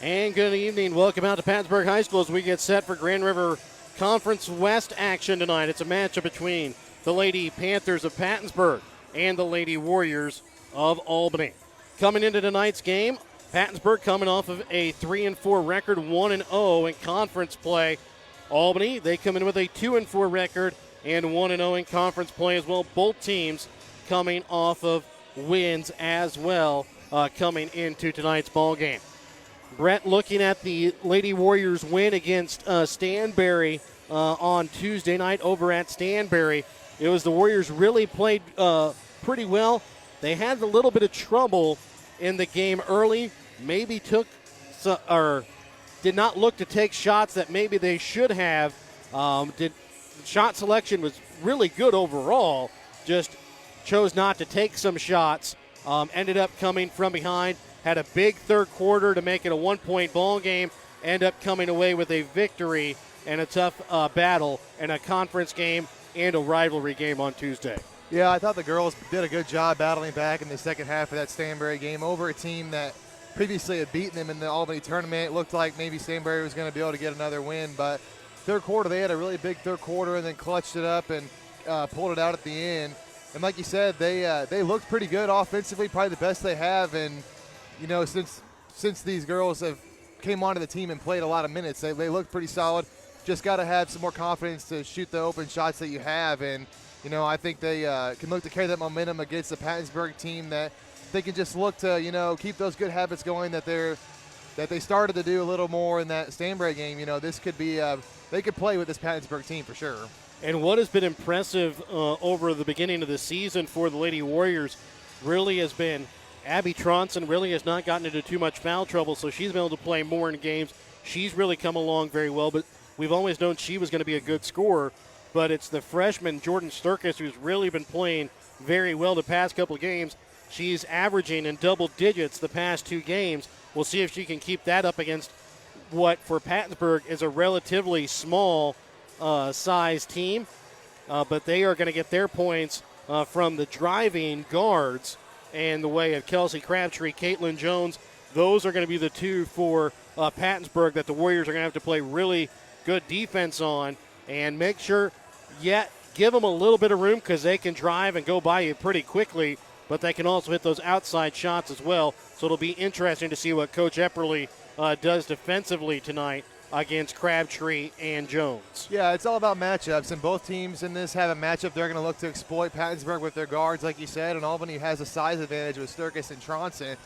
And good evening. Welcome out to Pattonsburg High School as we get set for Grand River Conference West action tonight. It's a matchup between the Lady Panthers of Pattonsburg and the Lady Warriors of Albany. Coming into tonight's game, Pattonsburg coming off of a 3-4 record, 1-0 in conference play. Albany, they come in with a 2-4 record and 1-0 in conference play as well. Both teams coming off of wins as well coming into tonight's ball game. Brett, looking at the Lady Warriors win against Stanberry on Tuesday night over at Stanberry, it was the Warriors really played pretty well. They had a little bit of trouble in the game early, maybe did not look to take shots that maybe they should have. Shot selection was really good overall, just chose not to take some shots. Ended up coming from behind, had a big third quarter to make it a 1-point ball game, end up coming away with a victory and a tough battle in a conference game and a rivalry game on Tuesday. Yeah, I thought the girls did a good job battling back in the second half of that Stanberry game over a team that previously had beaten them in the Albany tournament. It looked like maybe Stanberry was going to be able to get another win, but third quarter, they had a really big third quarter and then clutched it up and pulled it out at the end. And like you said, they looked pretty good offensively, probably the best they have. And, you know, since these girls have came onto the team and played a lot of minutes, they look pretty solid. Just got to have some more confidence to shoot the open shots that you have. And, you know, I think they can look to carry that momentum against the Pattonsburg team that they can just look to, you know, keep those good habits going that they started to do a little more in that Stanberry game. You know, this could be they could play with this Pattonsburg team for sure. And what has been impressive over the beginning of the season for the Lady Warriors really has been Abby Tronson really has not gotten into too much foul trouble, so she's been able to play more in games. She's really come along very well, but we've always known she was going to be a good scorer. But it's the freshman Jordan Sturkis who's really been playing very well the past couple of games. She's averaging in double digits the past 2 games. We'll see if she can keep that up against what for Pattonsburg is a relatively small size team. But they are going to get their points from the driving guards and the way of Kelsey Crabtree, Caitlin Jones. Those are going to be the 2 for Pattonsburg that the Warriors are going to have to play really good defense on and make sure give them a little bit of room because they can drive and go by you pretty quickly, but they can also hit those outside shots as well. So it'll be interesting to see what Coach Epperly does defensively tonight against Crabtree and Jones. Yeah, it's all about matchups, and both teams in this have a matchup they're going to look to exploit. Pattonsburg with their guards, like you said, and Albany has a size advantage with Sturkis and Tronson.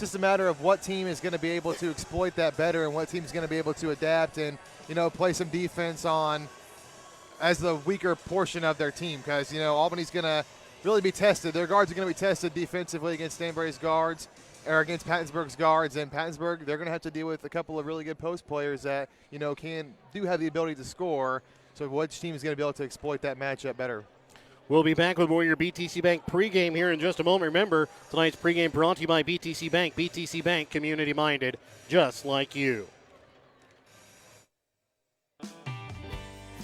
Just a matter of what team is going to be able to exploit that better and what team is going to be able to adapt and, you know, play some defense on as the weaker portion of their team because, you know, Albany's going to really be tested. Their guards are going to be tested defensively against Stanberry's guards or against Pattonsburg's guards, and Pattonsburg, they're going to have to deal with a couple of really good post players that, you know, do have the ability to score. So which team is going to be able to exploit that matchup better? We'll be back with more of your BTC Bank pregame here in just a moment. Remember, tonight's pregame brought to you by BTC Bank. BTC Bank, community-minded, just like you.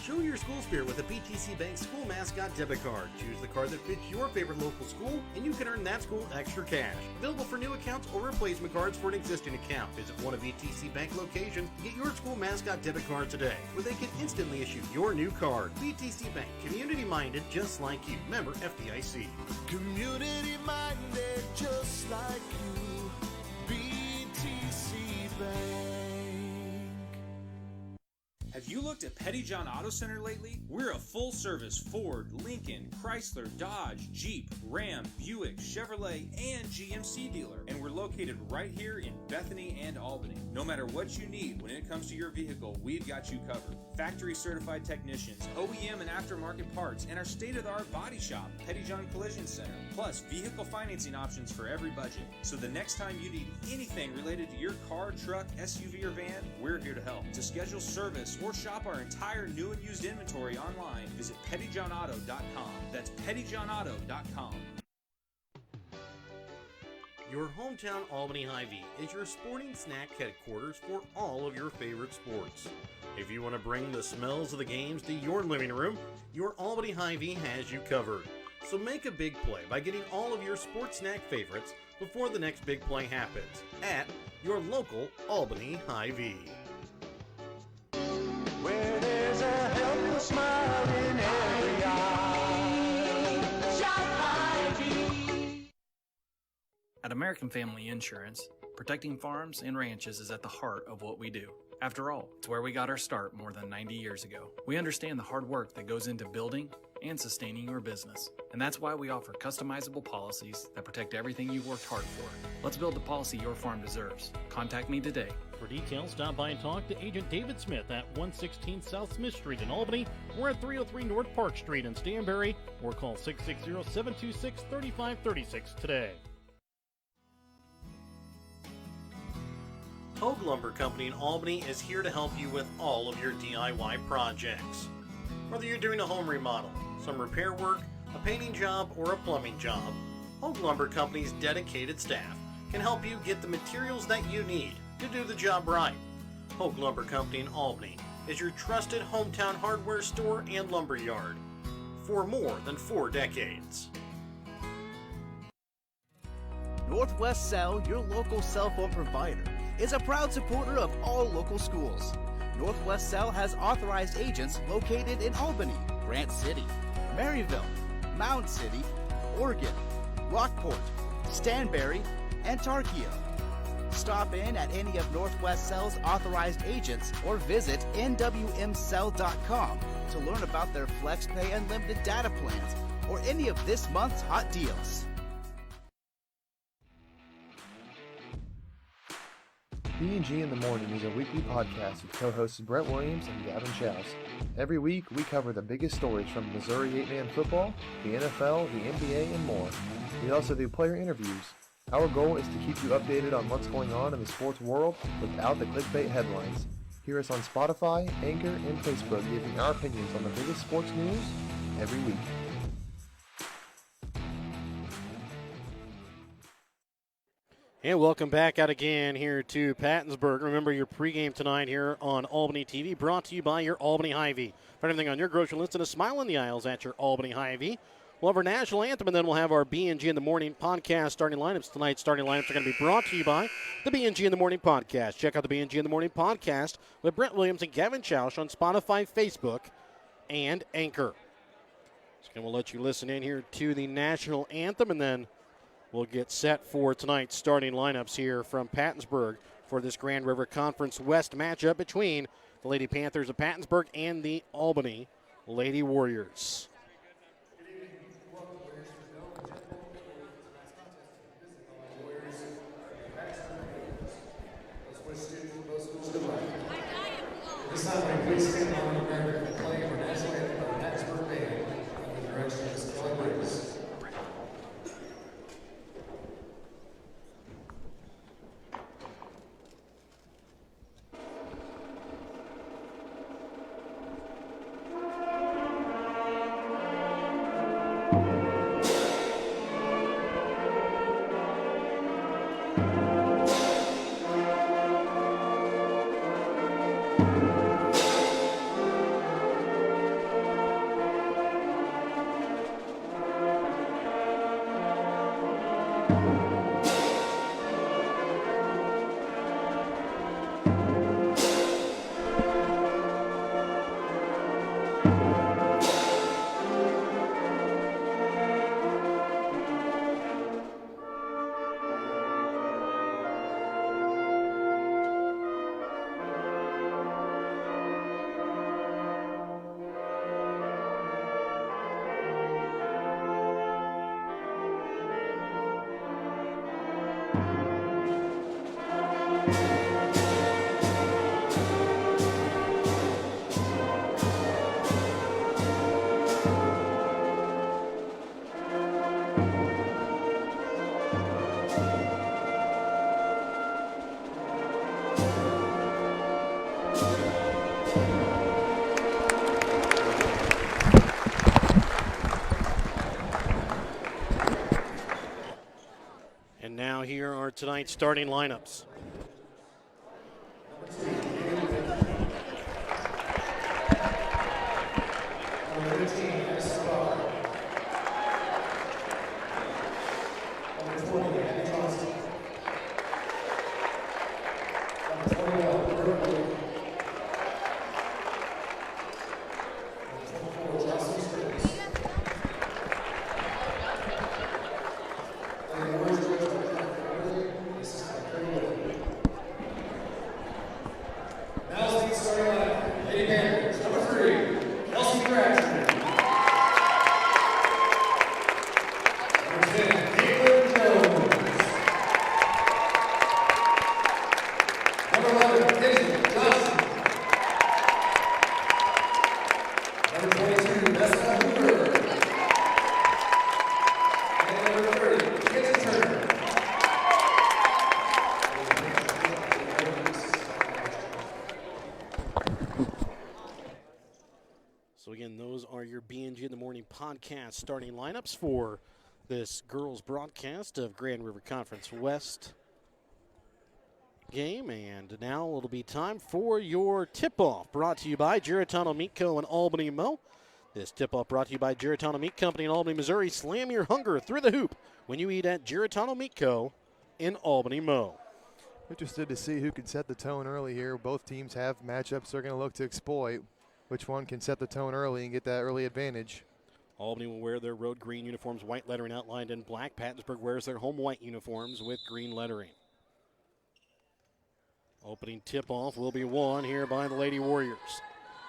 Show your school spirit with a BTC Bank school mascot debit card. Choose the card that fits your favorite local school, and you can earn that school extra cash. Available for new accounts or replacement cards for an existing account. Visit one of BTC Bank locations and get your school mascot debit card today, where they can instantly issue your new card. BTC Bank, community-minded, just like you. Member FDIC. Community-minded, just like you. BTC Bank. Have you looked at Petty John Auto Center lately? We're a full-service Ford, Lincoln, Chrysler, Dodge, Jeep, Ram, Buick, Chevrolet, and GMC dealer. And we're located right here in Bethany and Albany. No matter what you need when it comes to your vehicle, we've got you covered. Factory-certified technicians, OEM and aftermarket parts, and our state-of-the-art body shop, Petty John Collision Center. Plus, vehicle financing options for every budget. So the next time you need anything related to your car, truck, SUV, or van, we're here to help. To schedule service or shop our entire new and used inventory online, visit pettyjohnauto.com. That's pettyjohnauto.com. Your hometown Albany Hy-Vee is your sporting snack headquarters for all of your favorite sports. If you want to bring the smells of the games to your living room, your Albany Hy-Vee has you covered. So make a big play by getting all of your sports snack favorites before the next big play happens at your local Albany Hy-Vee. Where there's a helpless smile in every eye. Shop Hy-Vee. At American Family Insurance, protecting farms and ranches is at the heart of what we do. After all, it's where we got our start more than 90 years ago. We understand the hard work that goes into building and sustaining your business, and that's why we offer customizable policies that protect everything you've worked hard for. Let's build the policy your farm deserves. Contact me today. For details, stop by and talk to Agent David Smith at 116 South Smith Street in Albany or at 303 North Park Street in Stanberry, or call 660-726-3536 today. Hogue Lumber Company in Albany is here to help you with all of your DIY projects. Whether you're doing a home remodel, some repair work, a painting job, or a plumbing job, Hogue Lumber Company's dedicated staff can help you get the materials that you need to do the job right. Hogue Lumber Company in Albany is your trusted hometown hardware store and lumber yard for more than 4 decades. Northwest Cell, your local cell phone provider, is a proud supporter of all local schools. Northwest Cell has authorized agents located in Albany, Grant City, Maryville, Mound City, Oregon, Rockport, Stanberry, and Tarkio. Stop in at any of Northwest Cell's authorized agents or visit nwmcell.com to learn about their FlexPay unlimited data plans or any of this month's hot deals. B&G in the Morning is a weekly podcast with co-hosts Brett Williams and Gavin Schaus. Every week, we cover the biggest stories from Missouri 8-man football, the NFL, the NBA, and more. We also do player interviews. Our goal is to keep you updated on what's going on in the sports world without the clickbait headlines. Hear us on Spotify, Anchor, and Facebook giving our opinions on the biggest sports news every week. And welcome back out again here to Pattonsburg. Remember your pregame tonight here on Albany TV, brought to you by your Albany Hy-Vee. For everything on your grocery list and a smile in the aisles at your Albany Hy-Vee. We'll have our national anthem, and then we'll have our B&G in the Morning podcast starting lineups. Tonight's starting lineups are going to be brought to you by the B&G in the Morning podcast. Check out the B&G in the Morning podcast with Brent Williams and Gavin Schaus on Spotify, Facebook, and Anchor. So we'll let you listen in here to the national anthem, and then we'll get set for tonight's starting lineups here from Pattonsburg for this Grand River Conference West matchup between the Lady Panthers of Pattonsburg and the Albany Lady Warriors. This time, please stand on the record and play for national anthem by the Pattonsburg Band under the direction of Mr. Kelly Briggs. Here are tonight's starting lineups. are your BNG in the Morning podcast starting lineups for this girls broadcast of Grand River Conference West game. And now it'll be time for your tip-off, brought to you by Giratano Meat Co. and Albany Mo. This tip-off brought to you by Giratano Meat Company in Albany, Missouri. Slam your hunger through the hoop when you eat at Giratano Meat Co. in Albany Mo. Interested to see who can set the tone early here. Both teams have matchups they're going to look to exploit. Which one can set the tone early and get that early advantage? Albany will wear their road green uniforms, white lettering outlined in black. Pattonsburg wears their home white uniforms with green lettering. Opening tip-off will be won here by the Lady Warriors.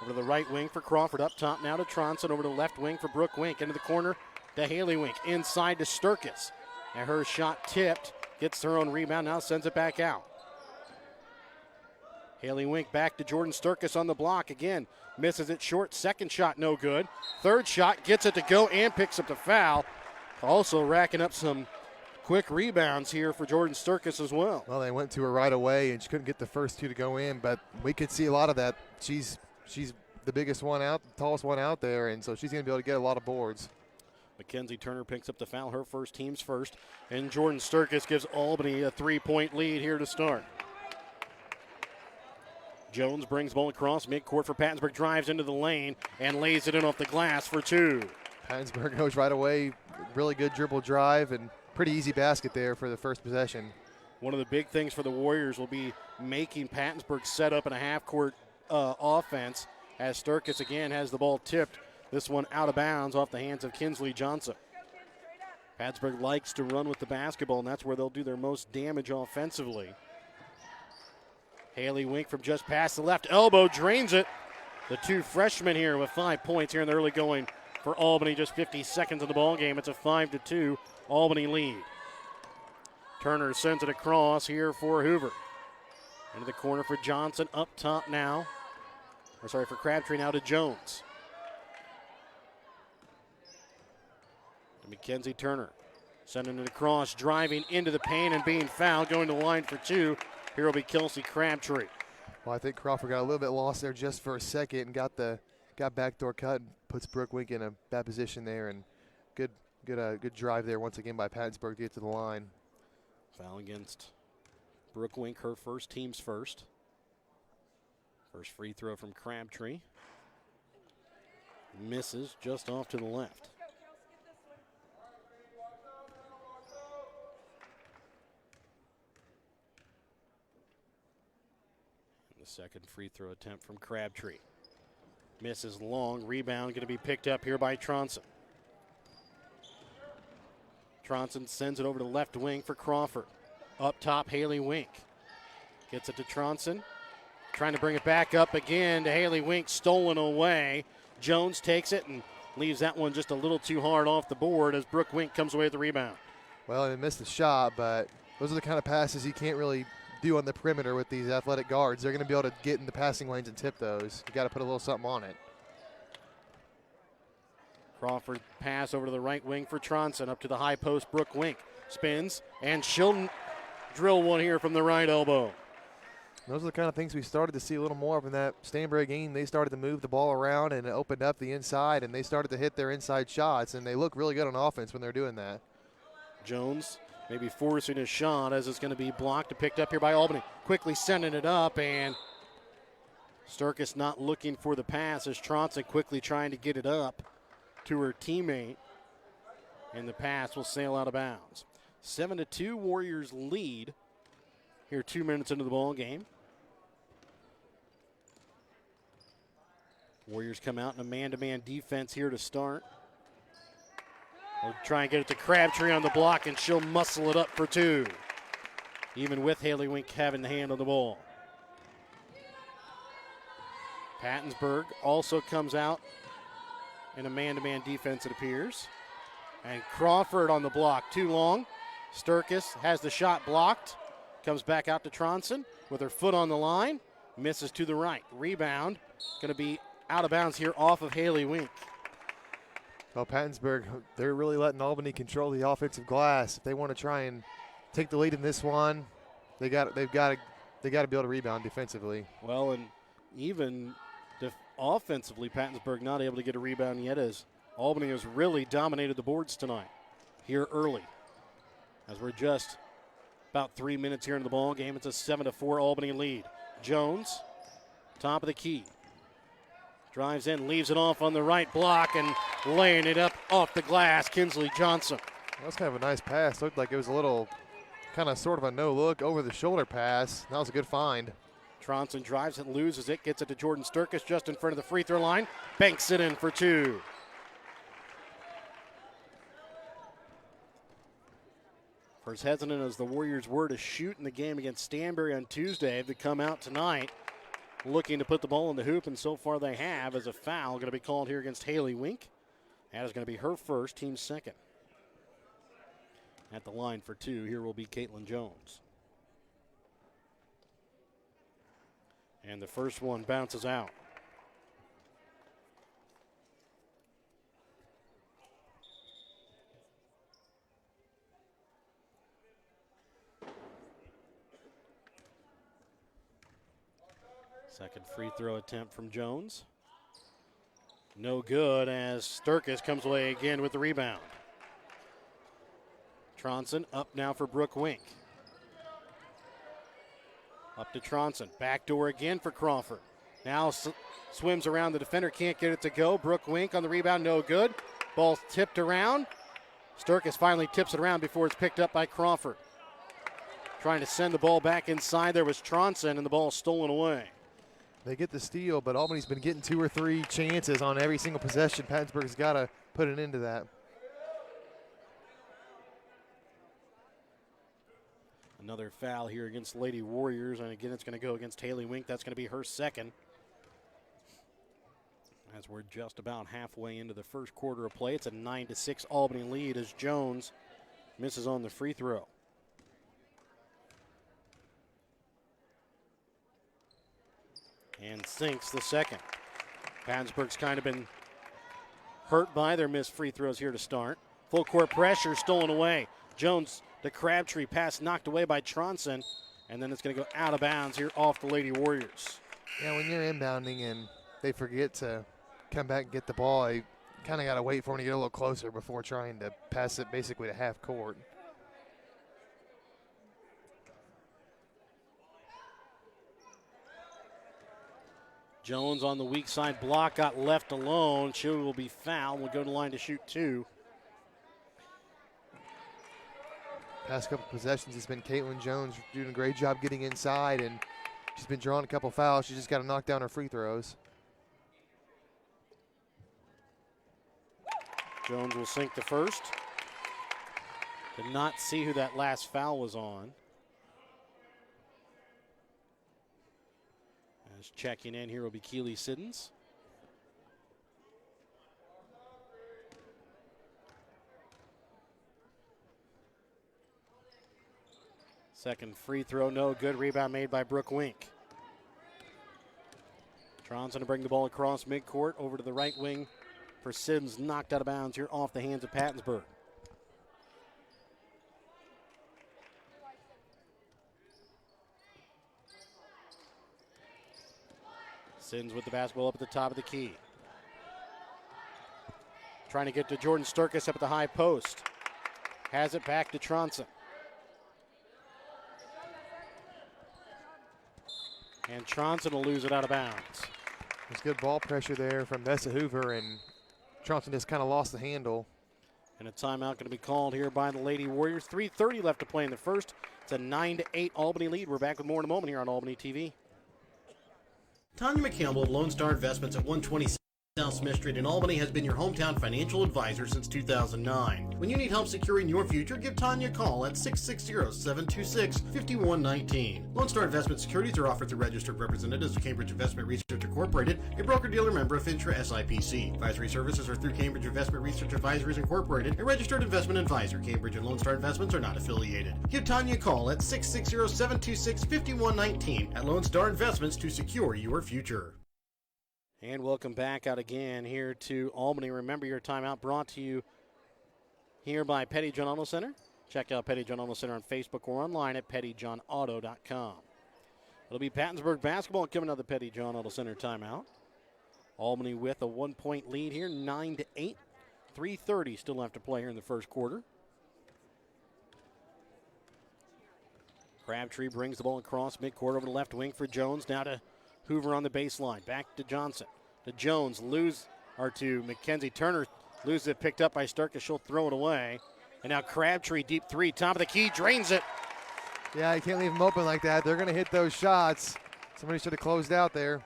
Over to the right wing for Crawford. Up top now to Tronson. Over to the left wing for Brooke Wink. Into the corner to Haley Wink. Inside to Sturkis. And her shot tipped. Gets her own rebound. Now sends it back out. Haley Wink back to Jordan Sturkis on the block. Again, misses it short. Second shot, no good. Third shot, gets it to go and picks up the foul. Also racking up some quick rebounds here for Jordan Sturkis as well. Well, they went to her right away, and she couldn't get the first two to go in, but we could see a lot of that. She's the biggest one out, the tallest one out there, and so she's going to be able to get a lot of boards. Mackenzie Turner picks up the foul, her first, team's first, and Jordan Sturkis gives Albany a 3-point lead here to start. Jones brings ball across midcourt for Pattonsburg, drives into the lane and lays it in off the glass for two. Pattonsburg goes right away, really good dribble drive, and pretty easy basket there for the first possession. One of the big things for the Warriors will be making Pattonsburg set up in a half-court offense as Sturkis again has the ball tipped. This one out of bounds off the hands of Kinsley Johnson. Pattonsburg likes to run with the basketball, and that's where they'll do their most damage offensively. Haley Wink from just past the left elbow drains it. The two freshmen here with 5 points here in the early going for Albany. Just 50 seconds in the ball game. It's a 5-2 Albany lead. Turner sends it across here for Hoover. Into the corner for Johnson. Up top now. For Crabtree now to Jones. To Mackenzie Turner. Sending it across, driving into the paint and being fouled. Going to the line for two. Here will be Kelsey Crabtree. Well, I think Crawford got a little bit lost there just for a second and got backdoor cut and puts Brooke Wink in a bad position there, and good drive there once again by Pattonsburg to get to the line. Foul against Brooke Wink, her first, team's first. First free throw from Crabtree. Misses just off to the left. Second free throw attempt from Crabtree. Misses long. Rebound going to be picked up here by Tronson. Tronson sends it over to the left wing for Crawford. Up top, Haley Wink. Gets it to Tronson. Trying to bring it back up again to Haley Wink. Stolen away. Jones takes it and leaves that one just a little too hard off the board as Brooke Wink comes away with the rebound. Well, he missed the shot, but those are the kind of passes you can't really do on the perimeter with these athletic guards. They're going to be able to get in the passing lanes and tip those. You got to put a little something on it. Crawford pass over to the right wing for Tronson. Up to the high post, Brooke Wink spins, and she'll drill one here from the right elbow. Those are the kind of things we started to see a little more of in that Stanbury game. They started to move the ball around and it opened up the inside, and they started to hit their inside shots, and they look really good on offense when they're doing that. Jones maybe forcing a shot as it's going to be blocked and picked up here by Albany. Quickly sending it up, and Sturkis not looking for the pass as Tronson quickly trying to get it up to her teammate, and the pass will sail out of bounds. 7-2 Warriors lead here 2 minutes into the ball game. Warriors come out in a man-to-man defense here to start. We'll try and get it to Crabtree on the block, and she'll muscle it up for two, even with Haley Wink having the hand on the ball. Pattonsburg also comes out in a man-to-man defense, it appears. And Crawford on the block, too long. Sturkis has the shot blocked. Comes back out to Tronson with her foot on the line. Misses to the right. Rebound going to be out of bounds here off of Haley Wink. Well, Pattonsburg, they're really letting Albany control the offensive glass. If they want to try and take the lead in this one, they've got to be able to rebound defensively. Well, and even Offensively, Pattonsburg not able to get a rebound yet as Albany has really dominated the boards tonight here early. As we're just about 3 minutes here in the ball game, it's a 7-4 Albany lead. Jones, top of the key. Drives in, leaves it off on the right block, and laying it up off the glass, Kinsley Johnson. That was kind of a nice pass. Looked like it was a little kind of sort of a no-look over-the-shoulder pass. That was a good find. Tronson drives it, loses it, gets it to Jordan Sturkis just in front of the free throw line. Banks it in for two. For as hesitant as the Warriors were to shoot in the game against Stanberry on Tuesday, they come out tonight looking to put the ball in the hoop, and so far they have, as a foul going to be called here against Haley Wink. That is going to be her first, team's second. At the line for two, here will be Caitlin Jones. And the first one bounces out. Second free throw attempt from Jones. No good as Sturkis comes away again with the rebound. Tronson up now for Brooke Wink. Up to Tronson. Backdoor again for Crawford. Now swims around the defender, can't get it to go. Brooke Wink on the rebound, no good. Ball tipped around. Sturkis finally tips it around before it's picked up by Crawford. Trying to send the ball back inside. There was Tronson, and the ball stolen away. They get the steal, but Albany's been getting 2 or 3 chances on every single possession. Pattonsburg's got to put an end to that. Another foul here against Lady Warriors, and again it's going to go against Haley Wink. That's going to be her second. As we're just about halfway into the first quarter of play, it's a 9-6 Albany lead as Jones misses on the free throw. And sinks the second. Pattonsburg's kind of been hurt by their missed free throws here to start. Full court pressure stolen away. Jones to Crabtree, pass knocked away by Tronson, and then it's going to go out of bounds here off the Lady Warriors. Yeah, when you're inbounding and they forget to come back and get the ball, you kind of got to wait for them to get a little closer before trying to pass it basically to half court. Jones on the weak side block, got left alone. She will be fouled. Will go to the line to shoot two. Past couple possessions, it's been Caitlin Jones doing a great job getting inside, and she's been drawing a couple fouls. She's just got to knock down her free throws. Jones will sink the first. Did not see who that last foul was on. As checking in here will be Keely Siddons. Second free throw, no good. Rebound made by Brooke Wink. Tronson to bring the ball across midcourt over to the right wing for Sims. Knocked out of bounds here off the hands of Pattonsburg. Sims with the basketball up at the top of the key. Trying to get to Jordan Sturkis up at the high post. Has it back to Tronson. And Tronson will lose it out of bounds. There's good ball pressure there from Nessa Hoover, and Tronson just kind of lost the handle. And a timeout going to be called here by the Lady Warriors. 3:30 left to play in the first. It's a 9-8 Albany lead. We're back with more in a moment here on Albany TV. Tanya McCampbell of Lone Star Investments at 120 South Smith Street in Albany has been your hometown financial advisor since 2009. When you need help securing your future, give Tanya a call at 660-726-5119. Lone Star Investment Securities are offered through registered representatives of Cambridge Investment Research Incorporated, a broker-dealer member of Fintra SIPC. Advisory services are through Cambridge Investment Research Advisories Incorporated, a registered investment advisor. Cambridge and Lone Star Investments are not affiliated. Give Tanya a call at 660-726-5119 at Lone Star Investments to secure your future. And welcome back out again here to Albany. Remember your timeout brought to you here by Petty John Auto Center. Check out Petty John Auto Center on Facebook or online at pettyjohnauto.com. It'll be Pattonsburg basketball coming out of the Petty John Auto Center timeout. Albany with a 1-point lead here, 9-8. 3:30 still left to play here in the first quarter. Crabtree brings the ball across midcourt over the left wing for Jones. Now to Hoover on the baseline. Back to Johnson. To Jones. To Mackenzie Turner. Loses it. Picked up by Sturkis. She'll throw it away. And now Crabtree, deep three. Top of the key. Drains it. Yeah, you can't leave them open like that. They're going to hit those shots. Somebody should have closed out there.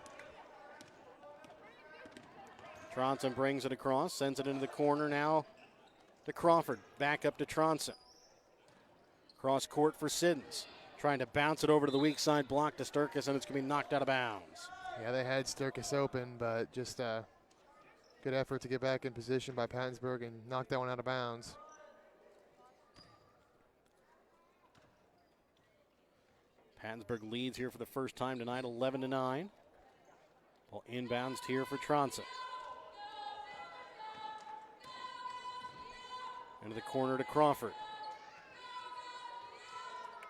Tronson brings it across. Sends it into the corner now to Crawford. Back up to Tronson. Cross court for Siddons. Trying to bounce it over to the weak side block to Sturkis, and it's going to be knocked out of bounds. Yeah, they had Sturkis open, but just good effort to get back in position by Pattonsburg and knock that one out of bounds. Pattonsburg leads here for the first time tonight, 11-9. Ball inbounds here for Tronson. Into the corner to Crawford.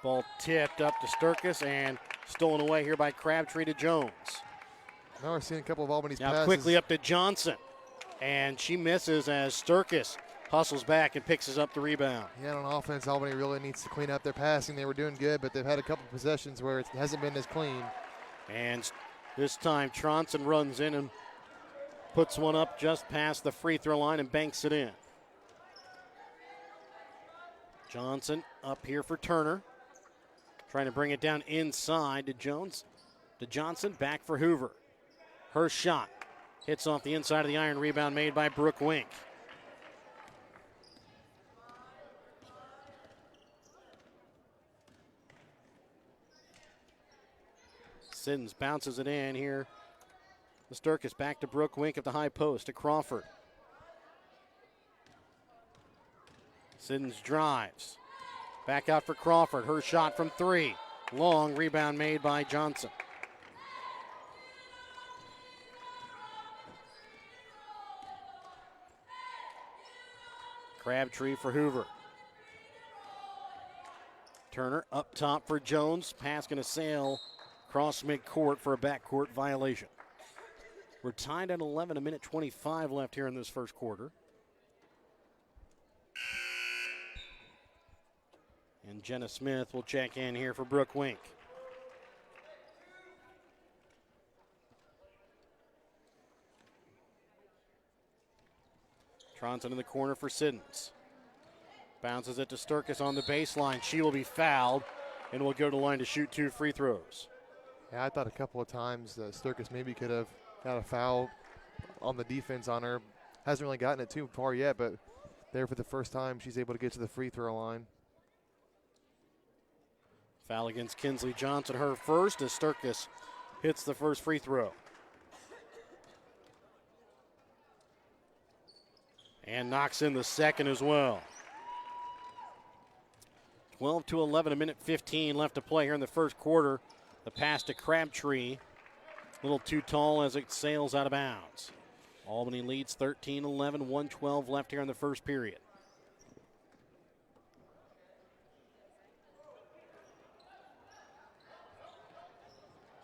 Ball tipped up to Sturkis and stolen away here by Crabtree to Jones. Now we're seeing a couple of Albany's now passes. Quickly up to Johnson. And she misses as Sturkis hustles back and picks up the rebound. Yeah, on offense, Albany really needs to clean up their passing. They were doing good, but they've had a couple possessions where it hasn't been as clean. And this time Tronson runs in and puts one up just past the free throw line and banks it in. Johnson up here for Turner. Trying to bring it down inside to Jones. To Johnson, back for Hoover. Her shot hits off the inside of the iron. Rebound made by Brooke Wink. Siddons bounces it in here. The Sturkis back to Brooke Wink at the high post to Crawford. Siddons drives. Back out for Crawford. Her shot from three. Long rebound made by Johnson. Crabtree for Hoover. Turner up top for Jones. Pass going to sail across midcourt for a backcourt violation. We're tied at 11, a minute 25 left here in this first quarter. And Jenna Smith will check in here for Brooke Wink. Tronson in the corner for Siddons. Bounces it to Sturkis on the baseline. She will be fouled and will go to the line to shoot 2 free throws. Yeah, I thought a couple of times Sturkis maybe could have got a foul on the defense on her. Hasn't really gotten it too far yet, but there for the first time she's able to get to the free throw line. Foul against Kinsley Johnson, her first, as Sturkis hits the first free throw. And knocks in the second as well. 12-11, a minute 15 left to play here in the first quarter. The pass to Crabtree, a little too tall as it sails out of bounds. Albany leads 13-11, 1:12 left here in the first period.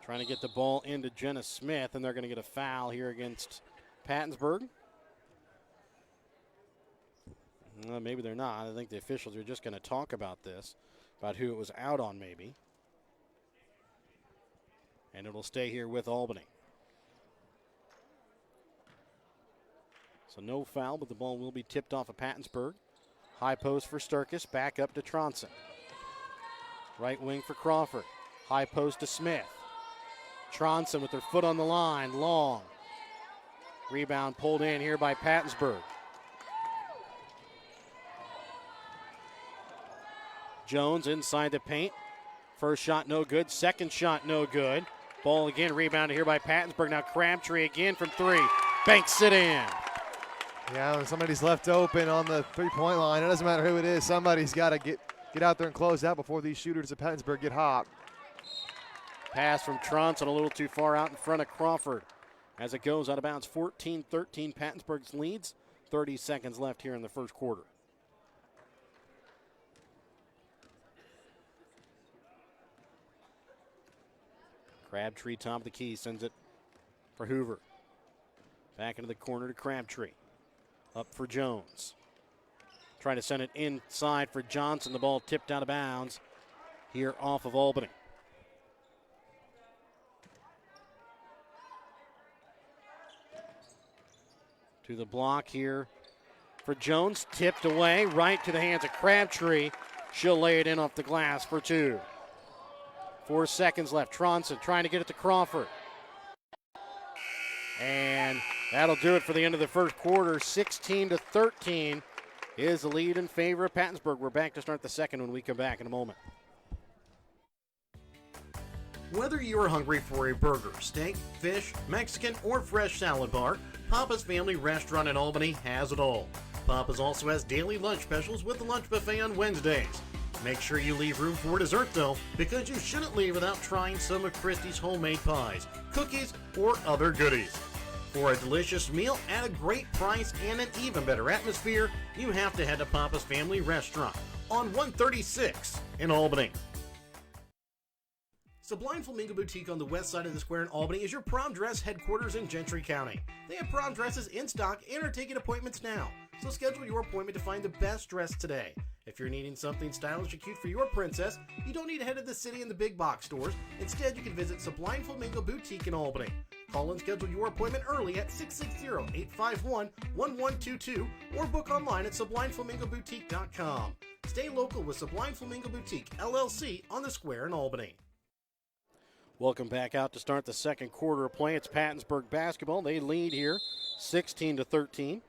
Trying to get the ball into Jenna Smith, and they're going to get a foul here against Pattonsburg. Maybe they're not. I think the officials are just going to talk about this, about who it was out on maybe. And it'll stay here with Albany. So no foul, but the ball will be tipped off of Pattonsburg. High post for Sturkis, back up to Tronson. Right wing for Crawford. High post to Smith. Tronson with her foot on the line, long. Rebound pulled in here by Pattonsburg. Jones inside the paint. First shot no good, second shot no good. Ball again rebounded here by Pattonsburg. Now Crabtree again from three. Banks it in. Yeah, when somebody's left open on the three-point line, it doesn't matter who it is, somebody's got to get out there and close out before these shooters at Pattonsburg get hot. Pass from Tronson a little too far out in front of Crawford. As it goes out of bounds, 14-13 Pattonsburg's leads. 30 seconds left here in the first quarter. Crabtree top of the key, sends it for Hoover. Back into the corner to Crabtree. Up for Jones. Trying to send it inside for Johnson. The ball tipped out of bounds here off of Albany. To the block here for Jones. Tipped away right to the hands of Crabtree. She'll lay it in off the glass for 2. 4 seconds left. Tronson trying to get it to Crawford. And that'll do it for the end of the first quarter. 16-13 is the lead in favor of Pattonsburg. We're back to start the second when we come back in a moment. Whether you're hungry for a burger, steak, fish, Mexican, or fresh salad bar, Papa's Family Restaurant in Albany has it all. Papa's also has daily lunch specials with the lunch buffet on Wednesdays. Make sure you leave room for dessert though, because you shouldn't leave without trying some of Christie's homemade pies, cookies, or other goodies. For a delicious meal at a great price and an even better atmosphere, you have to head to Papa's Family Restaurant on 136 in Albany. Sublime Flamingo Boutique on the west side of the square in Albany is your prom dress headquarters in Gentry County. They have prom dresses in stock and are taking appointments now, so schedule your appointment to find the best dress today. If you're needing something stylish and cute for your princess, you don't need to head to the city and the big box stores. Instead, you can visit Sublime Flamingo Boutique in Albany. Call and schedule your appointment early at 660-851-1122 or book online at sublimeflamingoboutique.com. Stay local with Sublime Flamingo Boutique, LLC on the square in Albany. Welcome back out to start the second quarter of play. It's Pattonsburg basketball. They lead here 16-13.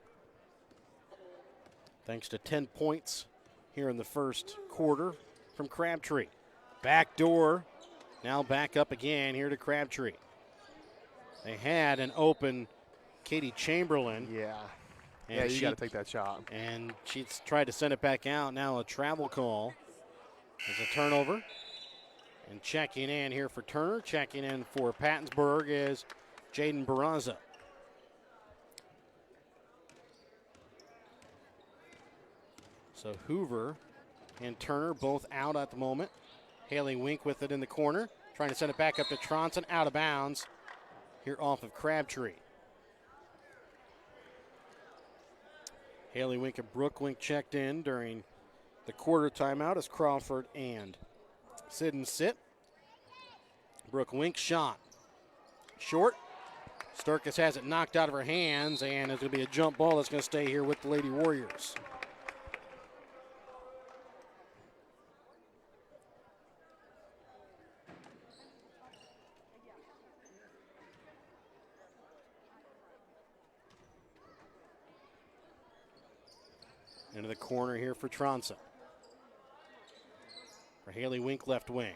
Thanks to 10 points here in the first quarter from Crabtree. Back door, now back up again here to Crabtree. They had an open Katie Chamberlain. Yeah. Yeah, you got to take that shot. And she's tried to send it back out. Now a travel call. There's a turnover. And checking in here for Turner, checking in for Pattonsburg is Jaden Barraza. So Hoover and Turner both out at the moment. Haley Wink with it in the corner, trying to send it back up to Tronson, out of bounds here off of Crabtree. Haley Wink and Brooke Wink checked in during the quarter timeout as Crawford and Sid. Brooke Wink shot. Short. Sturkis has it knocked out of her hands, and it's going to be a jump ball that's going to stay here with the Lady Warriors. Into the corner here for Tronson. For Haley Wink, left wing.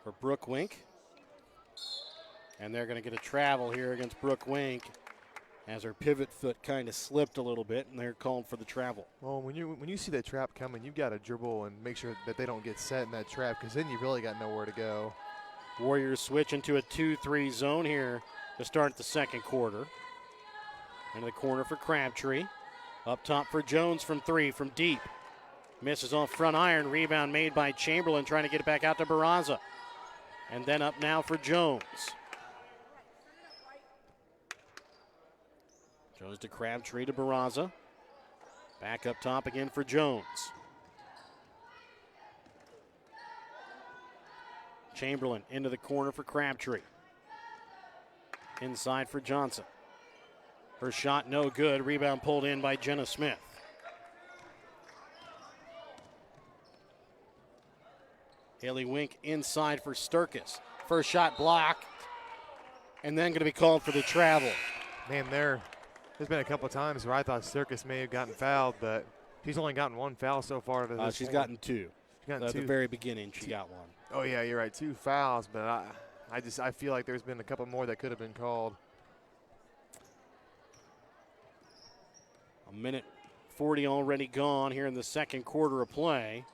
For Brooke Wink. And they're going to get a travel here against Brooke Wink as her pivot foot kind of slipped a little bit, and they're called for the travel. Well, when you see that trap coming, you've got to dribble and make sure that they don't get set in that trap, because then you really got nowhere to go. Warriors switch into a 2-3 zone here to start the second quarter. Into the corner for Crabtree. Up top for Jones from three from deep. Misses off front iron. Rebound made by Chamberlain, trying to get it back out to Barraza. And then up now for Jones. Jones to Crabtree to Barraza. Back up top again for Jones. Chamberlain into the corner for Crabtree. Inside for Johnson. Her shot no good. Rebound pulled in by Jenna Smith. Haley Wink inside for Sturkis. First shot blocked. And then going to be called for the travel. Man, there's been a couple of times where I thought Sturkis may have gotten fouled, but she's only gotten one foul so far. She's gotten two. At the very beginning, she got one. Oh, yeah, you're right. 2 fouls, but I feel like there's been a couple more that could have been called. A minute 40 already gone here in the second quarter of play.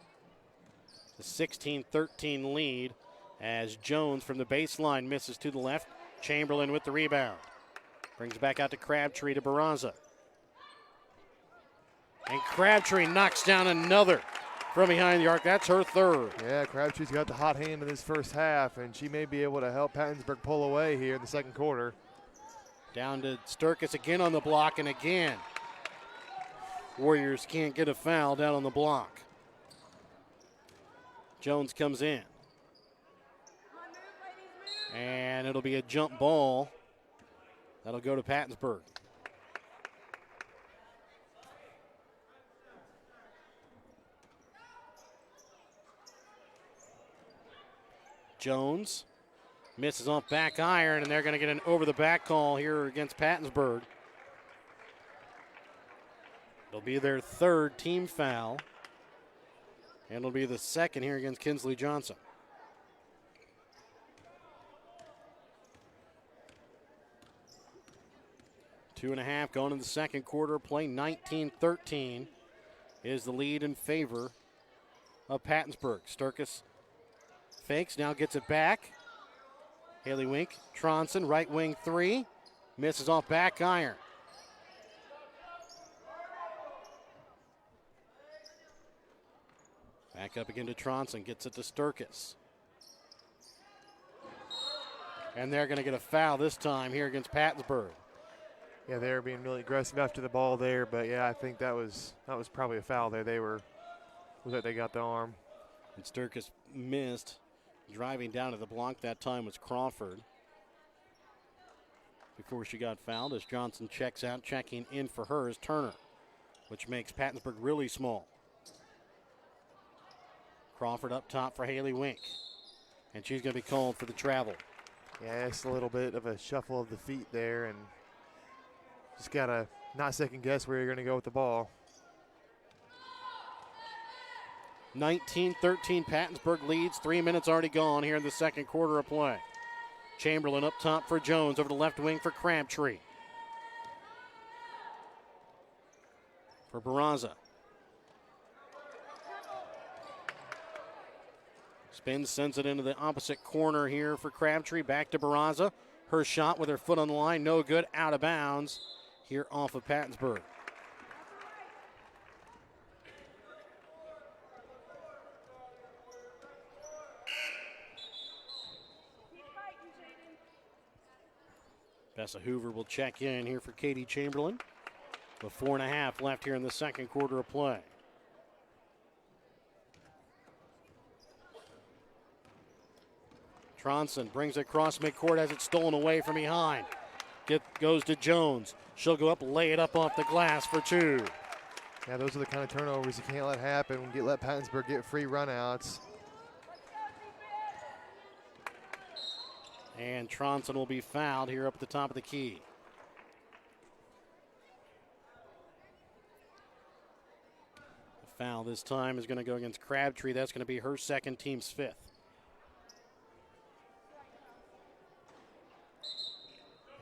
The 16-13 lead as Jones from the baseline misses to the left. Chamberlain with the rebound. Brings it back out to Crabtree to Barraza. And Crabtree knocks down another from behind the arc. That's her third. Yeah, Crabtree's got the hot hand in this first half, and she may be able to help Pattonsburg pull away here in the second quarter. Down to Sturkis again on the block, and again, Warriors can't get a foul down on the block. Jones comes in. And it'll be a jump ball. That'll go to Pattonsburg. Jones misses off back iron, and they're going to get an over-the-back call here against Pattonsburg. It'll be their third team foul, and it'll be the second here against Kinsley Johnson. Two and a half going in the second quarter. Play 19-13 is the lead in favor of Pattonsburg. Sturkis fakes, now gets it back. Haley Wink, Tronson, right wing three. Misses off back iron. Back up again to Tronson, gets it to Sturkis. And they're going to get a foul this time here against Pattonsburg. Yeah, they were being really aggressive after the ball there, but yeah, I think that was probably a foul there. They got the arm. And Sturkis missed. Driving down to the block that time was Crawford. Before she got fouled, as Johnson checks out, checking in for her is Turner, which makes Pattonsburg really small. Crawford up top for Haley Wink, and she's going to be called for the travel. Yeah, it's a little bit of a shuffle of the feet there, and just got to not second guess where you're going to go with the ball. 19-13, Pattonsburg leads. 3 minutes already gone here in the second quarter of play. Chamberlain up top for Jones, over the left wing for Crabtree. For Barraza. Spins, sends it into the opposite corner here for Crabtree. Back to Barraza. Her shot with her foot on the line, no good, out of bounds here off of Pattonsburg. Bessa Hoover will check in here for Katie Chamberlain. With 4.5 left here in the second quarter of play. Tronson brings it across midcourt, has it stolen away from behind. Goes to Jones. She'll go up, lay it up off the glass for two. Yeah, those are the kind of turnovers you can't let happen. Let Pattonsburg get free runouts. And Tronson will be fouled here up at the top of the key. The foul this time is going to go against Crabtree. That's going to be her second, team's fifth.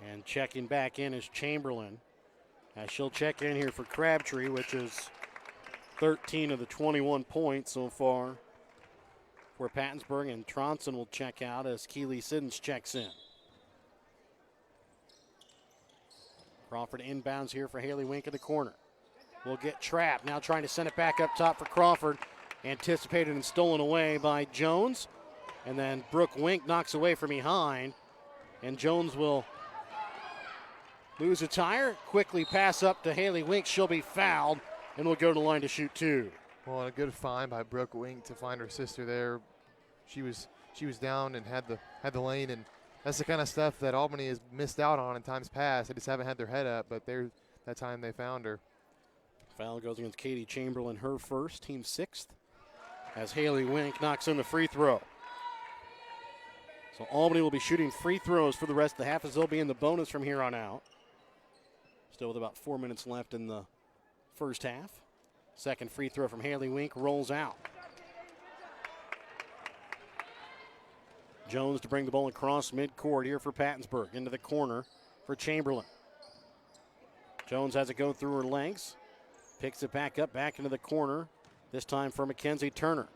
And checking back in is Chamberlain. As she'll check in here for Crabtree, which is 13 of the 21 points so far for Pattonsburg, and Tronson will check out as Keely Siddons checks in. Crawford inbounds here for Haley Wink in the corner. Will get trapped, now trying to send it back up top for Crawford. Anticipated and stolen away by Jones. And then Brooke Wink knocks away from behind. And Jones will lose a tire, quickly pass up to Haley Wink. She'll be fouled and will go to the line to shoot two. Well, a good find by Brooke Wink to find her sister there. She was down and had the lane, and that's the kind of stuff that Albany has missed out on in times past. They just haven't had their head up, but that time they found her. Foul goes against Katie Chamberlain, her first, team sixth, as Haley Wink knocks in the free throw. So Albany will be shooting free throws for the rest of the half, as they'll be in the bonus from here on out. Still with about 4 minutes left in the first half. Second free throw from Haley Wink rolls out. Jones to bring the ball across midcourt here for Pattonsburg. Into the corner for Chamberlain. Jones has it go through her legs. Picks it back up, back into the corner. This time for Mackenzie Turner.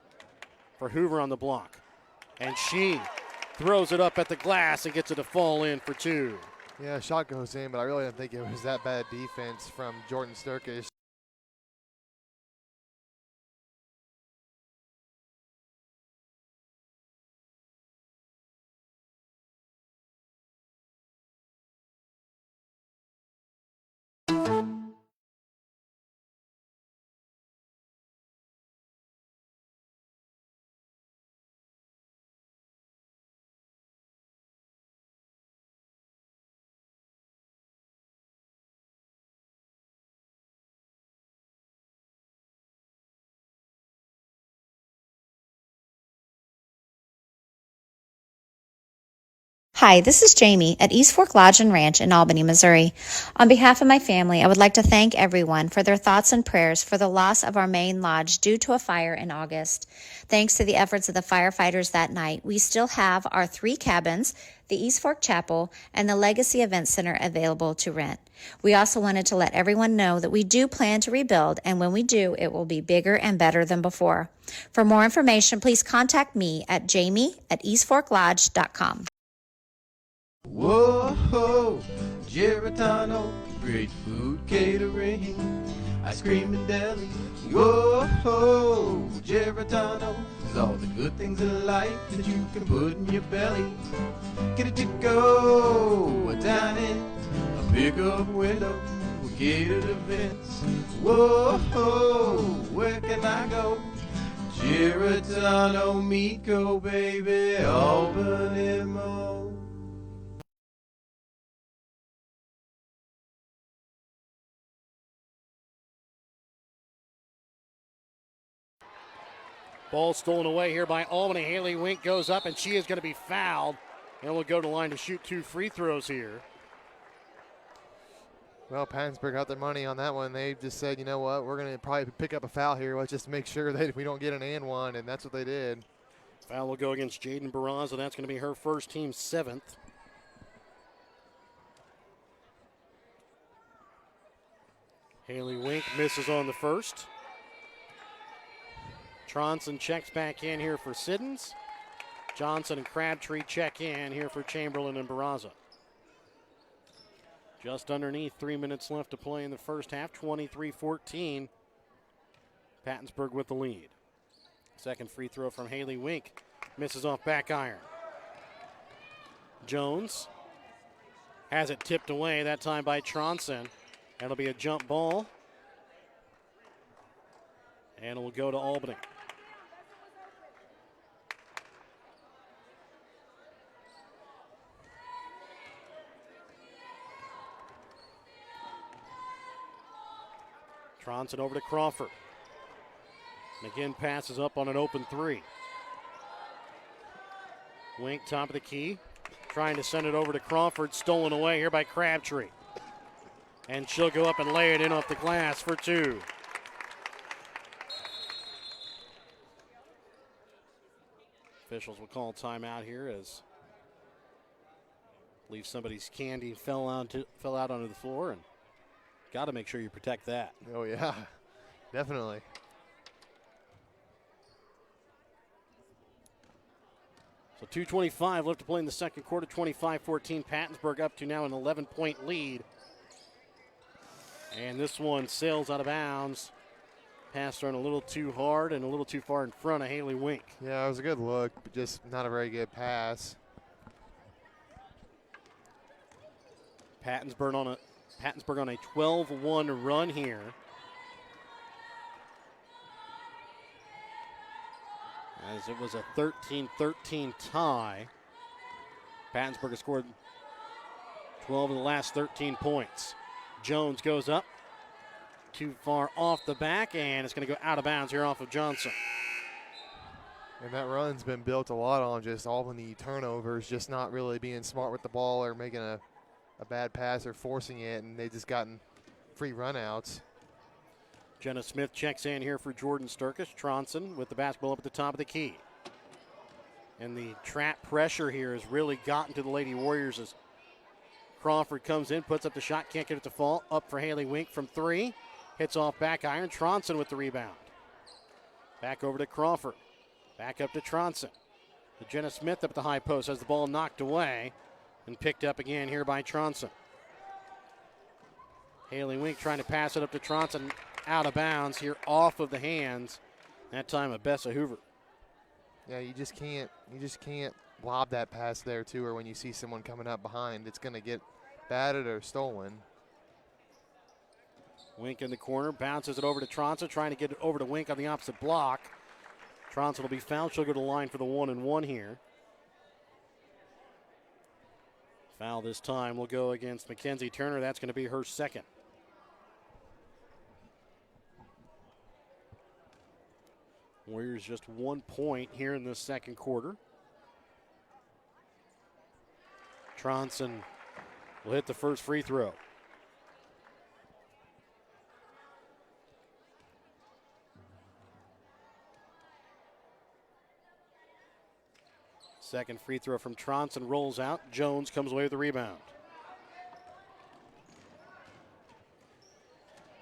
For Hoover on the block. And she throws it up at the glass and gets it to fall in for two. Yeah, shot goes in, but I really don't think it was that bad defense from Jordan Sturkis. Hi, this is Jamie at East Fork Lodge and Ranch in Albany, Missouri. On behalf of my family, I would like to thank everyone for their thoughts and prayers for the loss of our main lodge due to a fire in August. Thanks to the efforts of the firefighters that night, we still have our 3 cabins, the East Fork Chapel, and the Legacy Event Center available to rent. We also wanted to let everyone know that we do plan to rebuild, and when we do, it will be bigger and better than before. For more information, please contact me at jamie@eastforklodge.com. Whoa, Geritano, great food catering, ice cream and deli. Whoa, Geritano is all the good things in life that you can put in your belly. Get it to go, a dine-in, a pickup window, catered events. Whoa, where can I go? Geritano Meco, baby, Albany Mo. Ball stolen away here by Albany. Haley Wink goes up, and she is going to be fouled. And will go to the line to shoot 2 free throws here. Well, Pattonsburg got their money on that one. They just said, you know what, we're going to probably pick up a foul here. Let's just make sure that we don't get an and one, and that's what they did. Foul will go against Jaden Barraza. That's going to be her first, team 7th. Haley Wink misses on the first. Tronson checks back in here for Siddons. Johnson and Crabtree check in here for Chamberlain and Barraza. Just underneath 3 minutes left to play in the first half, 23-14. Pattonsburg with the lead. Second free throw from Haley Wink. Misses off back iron. Jones has it tipped away, that time by Tronson. That'll be a jump ball. And it will go to Albany. Tronson over to Crawford. McGinn passes up on an open 3. Wink top of the key. Trying to send it over to Crawford. Stolen away here by Crabtree. And she'll go up and lay it in off the glass for 2. Officials will call timeout here as I believe somebody's candy fell out onto the floor, and got to make sure you protect that. Oh, yeah, definitely. So 2:25 left to play in the second quarter, 25-14. Pattonsburg up to now an 11-point lead. And this one sails out of bounds. Pass thrown a little too hard and a little too far in front of Haley Wink. Yeah, it was a good look, but just not a very good pass. Pattonsburg on a 12-1 run here. As it was a 13-13 tie. Pattonsburg has scored 12 of the last 13 points. Jones goes up. Too far off the back, and it's going to go out of bounds here off of Johnson. And that run's been built a lot on just Albany turnovers, just not really being smart with the ball or making a bad pass or forcing it, and they just gotten free runouts. Jenna Smith checks in here for Jordan Sturkis. Tronson with the basketball up at the top of the key. And the trap pressure here has really gotten to the Lady Warriors as Crawford comes in, puts up the shot, can't get it to fall. Up for Haley Wink from 3. Hits off back iron. Tronson with the rebound. Back over to Crawford. Back up to Tronson. To Jenna Smith up at the high post. Has the ball knocked away and picked up again here by Tronson. Haley Wink trying to pass it up to Tronson. Out of bounds here off of the hands. That time of Bessa Hoover. Yeah, you just can't lob that pass there to her when you see someone coming up behind. It's going to get batted or stolen. Wink in the corner, bounces it over to Tronson, trying to get it over to Wink on the opposite block. Tronson will be fouled. She'll go to the line for the 1-and-1 here. Foul this time will go against Mackenzie Turner. That's going to be her second. Warriors just 1 point here in the second quarter. Tronson will hit the first free throw. Second free throw from Tronson rolls out. Jones comes away with the rebound.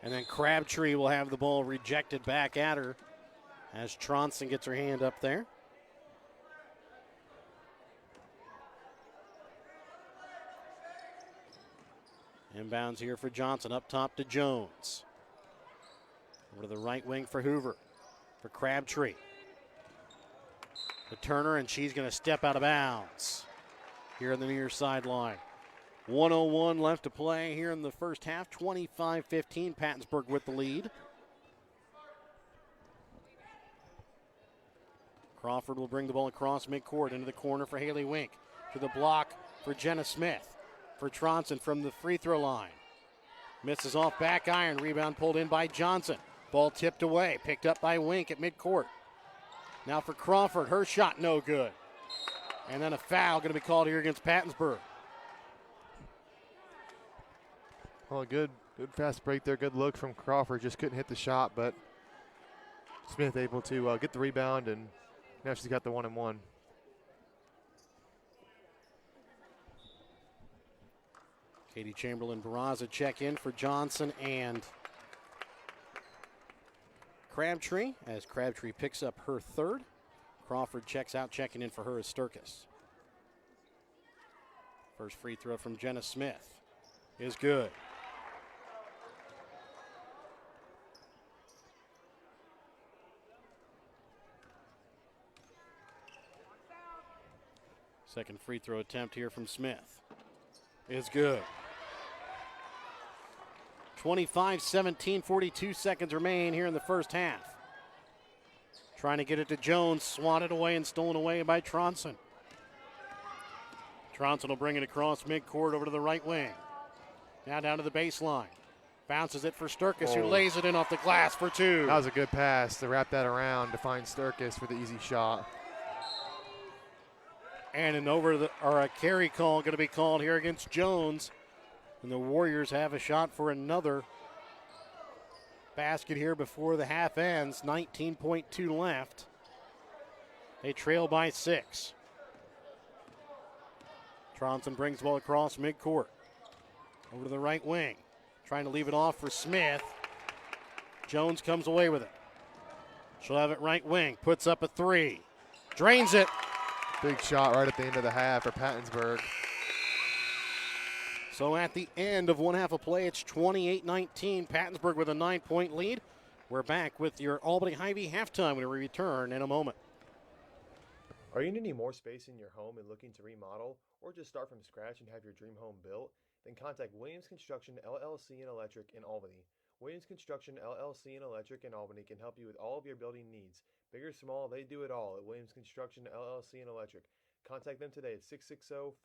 And then Crabtree will have the ball rejected back at her as Tronson gets her hand up there. Inbounds here for Johnson, up top to Jones. Over to the right wing for Hoover, for Crabtree. To Turner, and she's going to step out of bounds here on the near sideline. 1:01 left to play here in the first half. 25-15, Pattonsburg with the lead. Crawford will bring the ball across midcourt into the corner for Haley Wink. To the block for Jenna Smith. For Tronson from the free throw line. Misses off back iron. Rebound pulled in by Johnson. Ball tipped away. Picked up by Wink at midcourt. Now for Crawford. Her shot no good. And then a foul going to be called here against Pattonsburg. Well, good fast break there. Good look from Crawford. Just couldn't hit the shot, but Smith able to get the rebound, and now she's got the 1-and-1. Katie Chamberlain-Barraza check in for Johnson and Crabtree as Crabtree picks up her third. Crawford checks out, checking in for her is Sturkis. First free throw from Jenna Smith is good. Second free throw attempt here from Smith is good. 25-17, 42 seconds remain here in the first half. Trying to get it to Jones, swatted away and stolen away by Tronson. Tronson will bring it across midcourt over to the right wing. Now down to the baseline. Bounces it for Sturkis, who lays it in off the glass for two. That was a good pass to wrap that around to find Sturkis for the easy shot. And a carry call going to be called here against Jones. And the Warriors have a shot for another basket here before the half ends. 19.2 left. They trail by 6. Tronson brings the ball across midcourt. Over to the right wing. Trying to leave it off for Smith. Jones comes away with it. She'll have it right wing. Puts up a three. Drains it. Big shot right at the end of the half for Pattonsburg. So at the end of one half of play, it's 28-19. Pattonsburg with a 9-point lead. We're back with your Albany Hy-Vee halftime when we return in a moment. Are you needing more space in your home and looking to remodel, or just start from scratch and have your dream home built? Then contact Williams Construction LLC and Electric in Albany. Williams Construction LLC and Electric in Albany can help you with all of your building needs. Big or small, they do it all at Williams Construction LLC and Electric. Contact them today at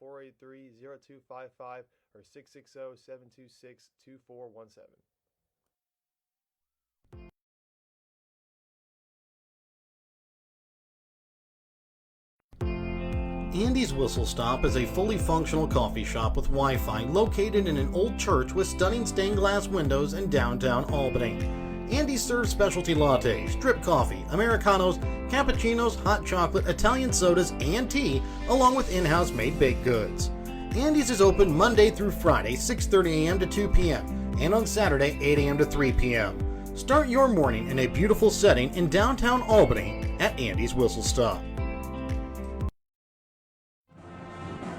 660-483-0255 or 660-726-2417. Andy's Whistle Stop is a fully functional coffee shop with Wi-Fi located in an old church with stunning stained glass windows in downtown Albany. Andy serves specialty lattes, drip coffee, Americanos, cappuccinos, hot chocolate, Italian sodas, and tea, along with in-house made baked goods. Andy's is open Monday through Friday, 6:30 a.m. to 2 p.m., and on Saturday, 8 a.m. to 3 p.m. Start your morning in a beautiful setting in downtown Albany at Andy's Whistle Stop.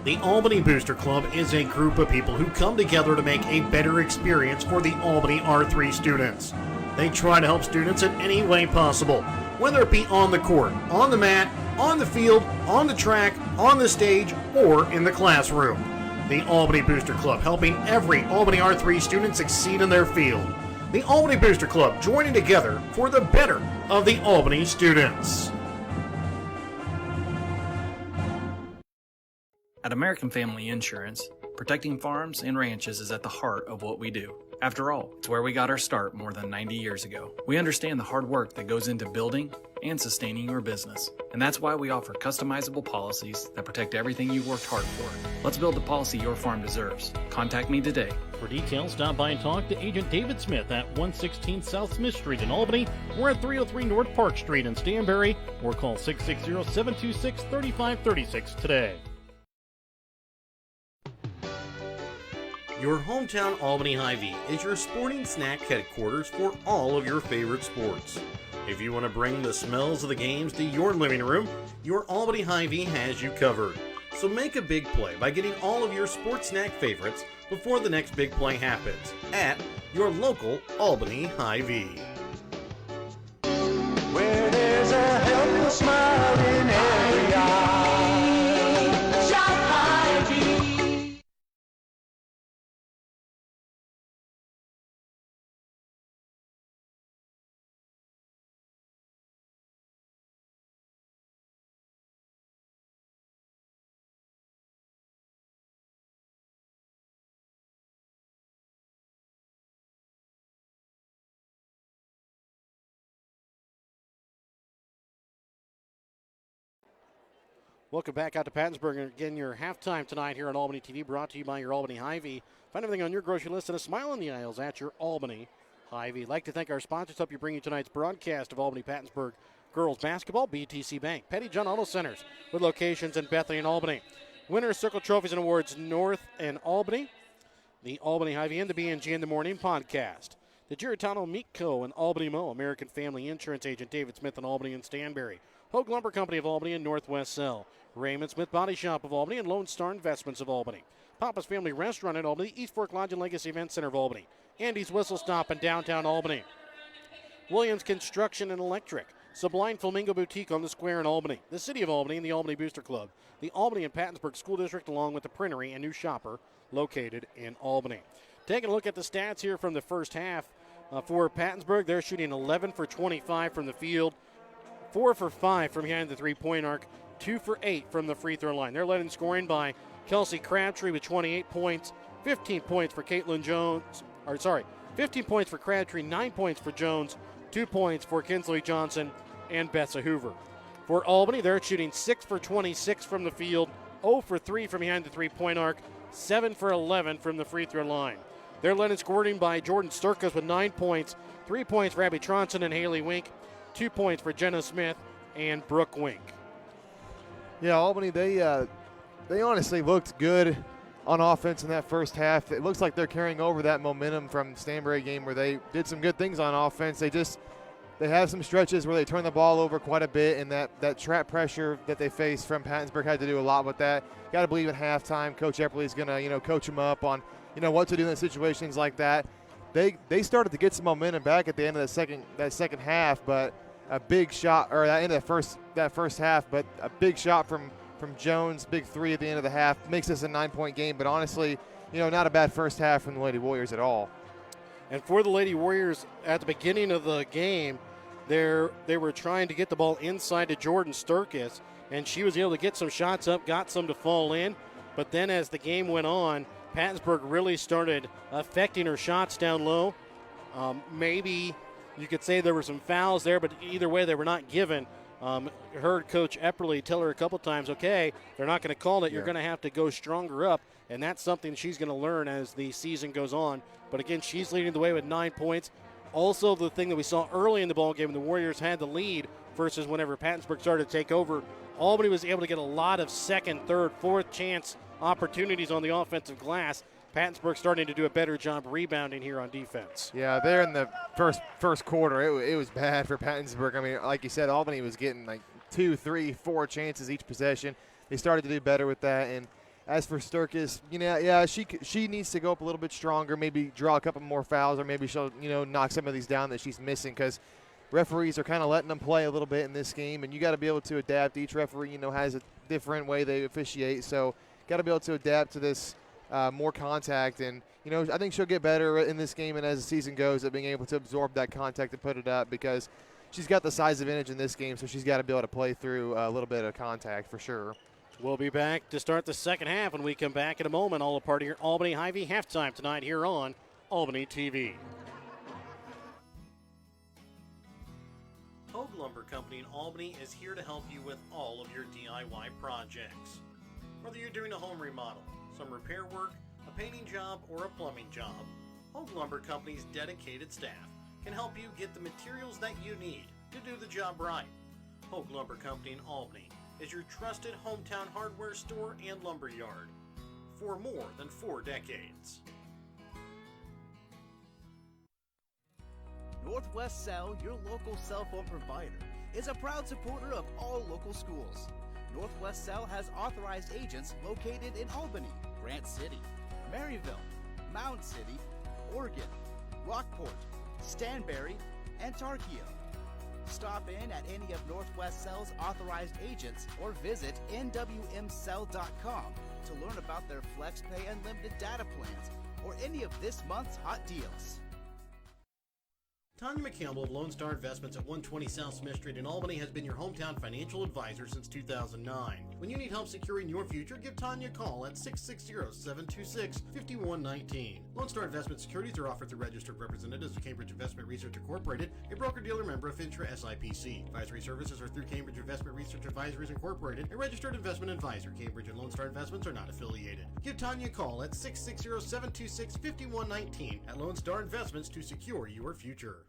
The Albany Booster Club is a group of people who come together to make a better experience for the Albany R3 students. They try to help students in any way possible, whether it be on the court, on the mat, on the field, on the track, on the stage, or in the classroom. The Albany Booster Club, helping every Albany R3 student succeed in their field. The Albany Booster Club, joining together for the better of the Albany students. At American Family Insurance, protecting farms and ranches is at the heart of what we do. After all, it's where we got our start more than 90 years ago. We understand the hard work that goes into building, and sustaining your business. And that's why we offer customizable policies that protect everything you worked hard for. Let's build the policy your farm deserves. Contact me today. For details, stop by and talk to Agent David Smith at 116 South Smith Street in Albany, or at 303 North Park Street in Stanberry, or call 660-726-3536 today. Your hometown Albany Hy-Vee is your sporting snack headquarters for all of your favorite sports. If you want to bring the smells of the games to your living room, your Albany Hy-Vee has you covered. So make a big play by getting all of your sports snack favorites before the next big play happens at your local Albany Hy-Vee. Where there's a helpful smile in every eye. Shop Hy-Vee. Welcome back out to Pattonsburg. And again, your halftime tonight here on Albany TV, brought to you by your Albany Hy-Vee. Find everything on your grocery list and a smile in the aisles at your Albany Hy-Vee. I'd like to thank our sponsors. Help you bring you tonight's broadcast of Albany Pattonsburg girls basketball, BTC Bank, Petty John Auto Centers with locations in Bethany and Albany. Winners Circle Trophies and Awards North and Albany. The Albany Hy-Vee and the BNG in the Morning podcast. The Giratano Meat Co. and Albany Mo, American Family Insurance Agent David Smith in Albany and Stanberry. Hogue Lumber Company of Albany and Northwest Cell. Raymond Smith Body Shop of Albany and Lone Star Investments of Albany. Papa's Family Restaurant in Albany, East Fork Lodge and Legacy Event Center of Albany. Andy's Whistle Stop in downtown Albany. Williams Construction and Electric. Sublime Flamingo Boutique on the Square in Albany. The City of Albany and the Albany Booster Club. The Albany and Pattonsburg School District along with the Printery and New Shopper located in Albany. Taking a look at the stats here from the first half for Pattonsburg. They're shooting 11 for 25 from the field. 4 for 5 from behind the three-point arc. 2 for 8 from the free throw line. They're led in scoring by Kelsey Crabtree with 28 points, 15 points for Caitlin Jones, 15 points for Crabtree, 9 points for Jones, 2 points for Kinsley Johnson and Bessa Hoover. For Albany, they're shooting 6 for 26 from the field, 0 for 3 from behind the three-point arc, 7 for 11 from the free throw line. They're led in scoring by Jordan Sturkis with 9 points, 3 points for Abby Tronson and Haley Wink, 2 points for Jenna Smith and Brooke Wink. Yeah, Albany, they honestly looked good on offense in that first half. It looks like they're carrying over that momentum from Stanberry game where they did some good things on offense. They have some stretches where they turn the ball over quite a bit, and that trap pressure that they faced from Pattonsburg had to do a lot with that. Got to believe at halftime, Coach Epperly's going to coach them up on what to do in situations like that. They started to get some momentum back at the end of that second half, but a big shot, or at the end of that first half, but a big shot from Jones, big three at the end of the half, makes this a 9-point game. But honestly, not a bad first half from the Lady Warriors at all. And for the Lady Warriors, at the beginning of the game, they were trying to get the ball inside to Jordan Sturkis, and she was able to get some shots up, got some to fall in. But then as the game went on, Pattonsburg really started affecting her shots down low. Maybe you could say there were some fouls there, but either way, they were not given. Heard Coach Epperly tell her a couple times, okay, they're not going to call it. You're going to have to go stronger up, and that's something she's going to learn as the season goes on. But again, she's leading the way with 9 points. Also, the thing that we saw early in the ball game, the Warriors had the lead versus whenever Pattonsburg started to take over. Albany was able to get a lot of second, third, fourth chance opportunities on the offensive glass. Pattonsburg starting to do a better job rebounding here on defense. Yeah, there in the first quarter, it was bad for Pattonsburg. I mean, like you said, Albany was getting like 2, 3, 4 chances each possession. They started to do better with that. And as for Sturkis, she needs to go up a little bit stronger, maybe draw a couple more fouls, or maybe she'll knock some of these down that she's missing, because referees are kind of letting them play a little bit in this game, and you got to be able to adapt. Each referee, has a different way they officiate, so got to be able to adapt to this. More contact, and I think she'll get better in this game, and as the season goes, at being able to absorb that contact and put it up, because she's got the size advantage in this game, so she's got to be able to play through a little bit of contact for sure. We'll be back to start the second half when we come back in a moment. All a part of your Albany Hy-Vee halftime tonight here on Albany TV. Hogue Lumber Company in Albany is here to help you with all of your DIY projects. Whether you're doing a home remodel, some repair work, a painting job, or a plumbing job, Hogue Lumber Company's dedicated staff can help you get the materials that you need to do the job right. Hogue Lumber Company in Albany is your trusted hometown hardware store and lumber yard for more than 4 decades. Northwest Cell, your local cell phone provider, is a proud supporter of all local schools. Northwest Cell has authorized agents located in Albany, Grant City, Maryville, Mound City, Oregon, Rockport, Stanberry, and Tarkio. Stop in at any of Northwest Cell's authorized agents or visit nwmcell.com to learn about their FlexPay unlimited data plans or any of this month's hot deals. Tanya McCampbell of Lone Star Investments at 120 South Smith Street in Albany has been your hometown financial advisor since 2009. When you need help securing your future, give Tanya a call at 660-726-5119. Lone Star Investment Securities are offered through registered representatives of Cambridge Investment Research Incorporated, a broker-dealer member of FINTRA SIPC. Advisory services are through Cambridge Investment Research Advisories Incorporated, a registered investment advisor. Cambridge and Lone Star Investments are not affiliated. Give Tanya a call at 660-726-5119 at Lone Star Investments to secure your future.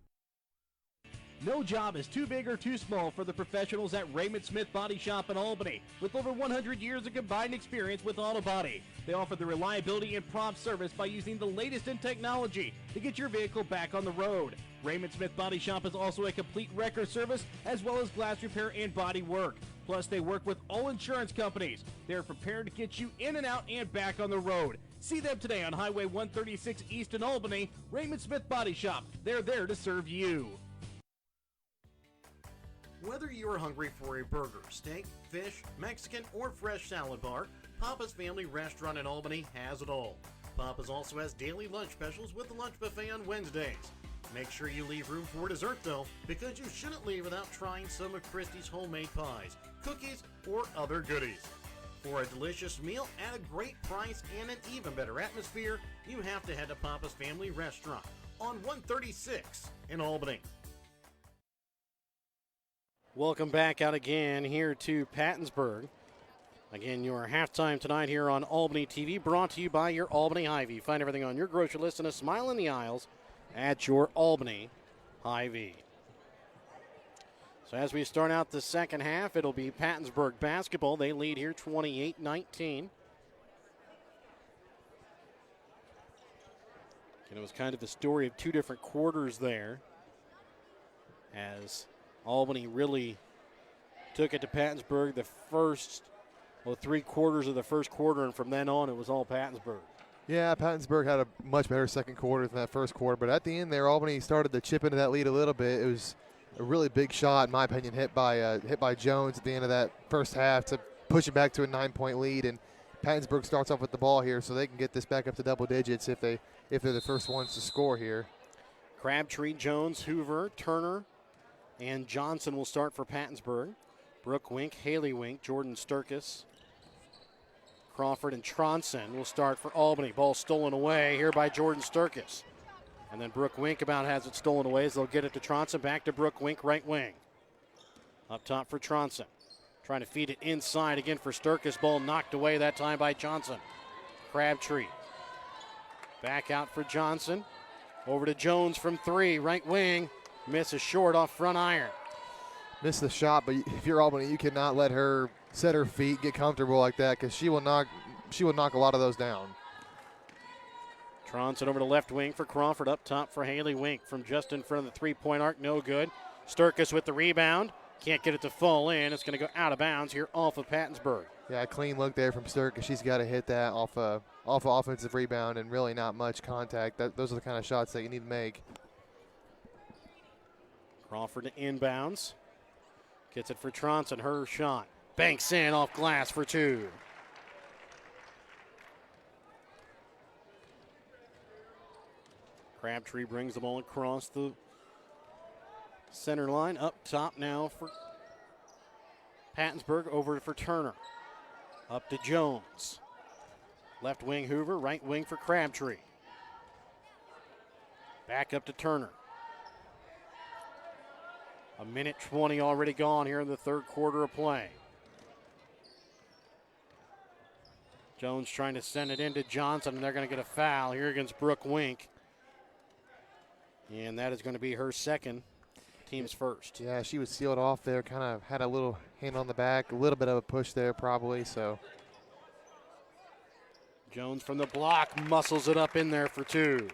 No job is too big or too small for the professionals at Raymond Smith Body Shop in Albany. With over 100 years of combined experience with auto body, they offer the reliability and prompt service by using the latest in technology to get your vehicle back on the road. Raymond Smith Body Shop is also a complete wrecker service as well as glass repair and body work. Plus, they work with all insurance companies. They are prepared to get you in and out and back on the road. See them today on Highway 136 East in Albany. Raymond Smith Body Shop. They're there to serve you. Whether you are hungry for a burger, steak, fish, Mexican, or fresh salad bar, Papa's Family Restaurant in Albany has it all. Papa's also has daily lunch specials with the lunch buffet on Wednesdays. Make sure you leave room for dessert though, because you shouldn't leave without trying some of Christie's homemade pies, cookies, or other goodies. For a delicious meal at a great price and an even better atmosphere, you have to head to Papa's Family Restaurant on 136 in Albany. Welcome back out again here to Pattonsburg. Again, your halftime tonight here on Albany TV, brought to you by your Albany Hy-Vee. Find everything on your grocery list and a smile in the aisles at your Albany Hy-Vee. So as we start out the second half, it'll be Pattonsburg basketball. They lead here 28-19. And it was kind of a story of two different quarters there, as Albany really took it to Pattonsburg the first, 3 quarters of the first quarter, and from then on it was all Pattonsburg. Yeah, Pattonsburg had a much better second quarter than that first quarter, but at the end there, Albany started to chip into that lead a little bit. It was a really big shot, in my opinion, hit by Jones at the end of that first half to push it back to a 9-point lead, and Pattonsburg starts off with the ball here, so they can get this back up to double digits if they're the first ones to score here. Crabtree, Jones, Hoover, Turner, and Johnson will start for Pattonsburg. Brooke Wink, Haley Wink, Jordan Sturkis, Crawford, and Tronson will start for Albany. Ball stolen away here by Jordan Sturkis. And then Brooke Wink about has it stolen away as they'll get it to Tronson. Back to Brooke Wink, right wing. Up top for Tronson. Trying to feed it inside again for Sturkis. Ball knocked away that time by Johnson. Crabtree. Back out for Johnson. Over to Jones from 3, right wing. Misses short off front iron. Missed the shot, but if you're Albany, you cannot let her set her feet, get comfortable like that, because she will knock a lot of those down. Tronson over to left wing for Crawford. Up top for Haley Wink from just in front of the three-point arc. No good. Sturkis with the rebound. Can't get it to fall in. It's going to go out of bounds here off of Pattonsburg. Yeah, a clean look there from Sturkis. She's got to hit that off a offensive rebound and really not much contact. Those are the kind of shots that you need to make. Crawford to inbounds. Gets it for Tronson. Her shot. Banks in off glass for 2. Crabtree brings the ball across the center line. Up top now for Pattonsburg. Over for Turner. Up to Jones. Left wing Hoover. Right wing for Crabtree. Back up to Turner. A minute 20 already gone here in the third quarter of play. Jones trying to send it into Johnson, and they're going to get a foul here against Brooke Wink. And that is going to be her second, team's first. Yeah, she was sealed off there, kind of had a little hand on the back, a little bit of a push there probably, so. Jones from the block muscles it up in there for two.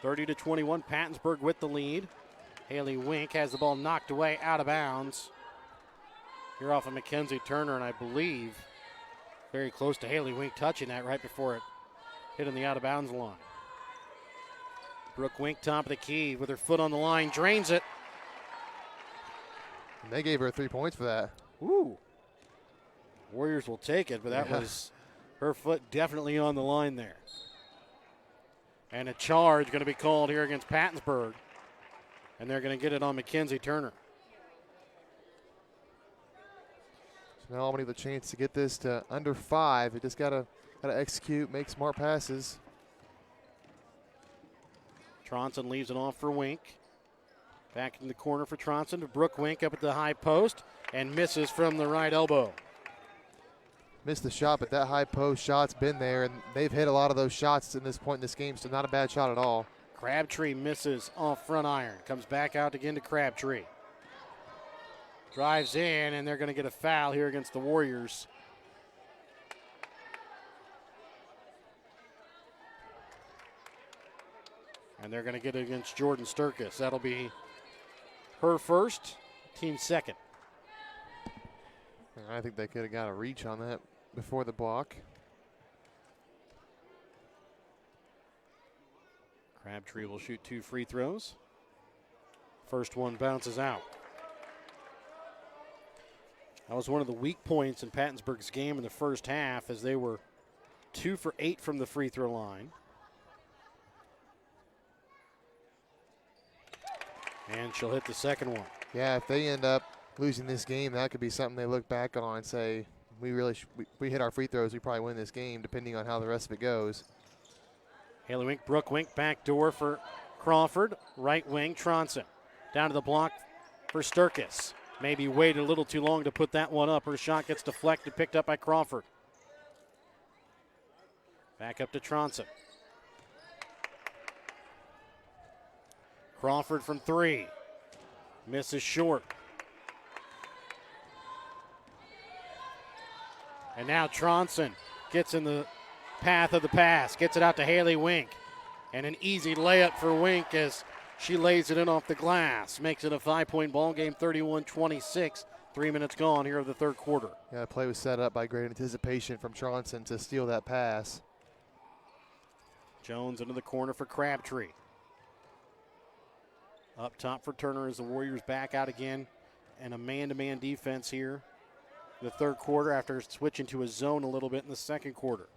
30-21, Pattonsburg with the lead. Haley Wink has the ball knocked away out of bounds. Here off of Mackenzie Turner, and I believe very close to Haley Wink touching that right before it hit on the out of bounds line. Brooke Wink, top of the key with her foot on the line, drains it. And they gave her 3 points for that. Ooh. Warriors will take it, but that was her foot definitely on the line there. And a charge going to be called here against Pattonsburg. And they're going to get it on Mackenzie Turner. So now Albany with a chance to get this to under 5. They just got to execute, make smart passes. Tronson leaves it off for Wink. Back in the corner for Tronson to Brooke Wink up at the high post and misses from the right elbow. Missed the shot, but that high post shot's been there, and they've hit a lot of those shots in this point in this game, so not a bad shot at all. Crabtree misses off front iron. Comes back out again to Crabtree. Drives in, and they're going to get a foul here against the Warriors. And they're going to get it against Jordan Sturkis. That'll be her first, team second. I think they could have got a reach on that before the block. Crabtree will shoot 2 free throws. First one bounces out. That was one of the weak points in Pattonsburg's game in the first half, as they were 2 for 8 from the free throw line. And she'll hit the second one. Yeah, if they end up losing this game, that could be something they look back on and say, we hit our free throws, we probably win this game, depending on how the rest of it goes. Haley Wink, Brooke Wink, back door for Crawford. Right wing, Tronson. Down to the block for Sturkis. Maybe waited a little too long to put that one up. Her shot gets deflected, picked up by Crawford. Back up to Tronson. Crawford from 3. Misses short. And now Tronson gets in the path of the pass. Gets it out to Haley Wink. And an easy layup for Wink as she lays it in off the glass. Makes it a 5-point ball game, 31-26. 3 minutes gone here of the third quarter. Yeah, the play was set up by great anticipation from Tronson to steal that pass. Jones into the corner for Crabtree. Up top for Turner as the Warriors back out again. And a man-to-man defense here in the third quarter after switching to a zone a little bit in the second quarter.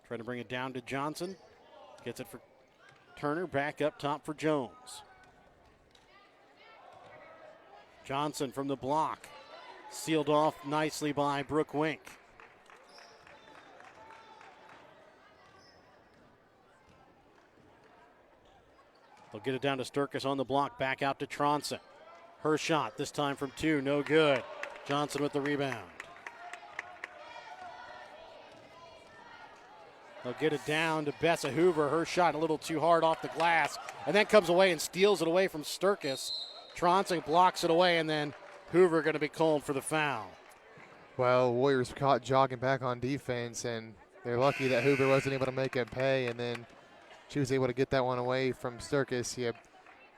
Trying to bring it down to Johnson. Gets it for Turner. Back up top for Jones. Johnson from the block. Sealed off nicely by Brooke Wink. They'll get it down to Sturkis on the block. Back out to Tronson. Her shot, this time from 2, no good. Johnson with the rebound. They'll get it down to Bessa Hoover. Her shot a little too hard off the glass. And then comes away and steals it away from Sturkis. Tronson blocks it away, and then Hoover going to be called for the foul. Well, Warriors caught jogging back on defense, and they're lucky that Hoover wasn't able to make him pay, and then she was able to get that one away from Sturkis. You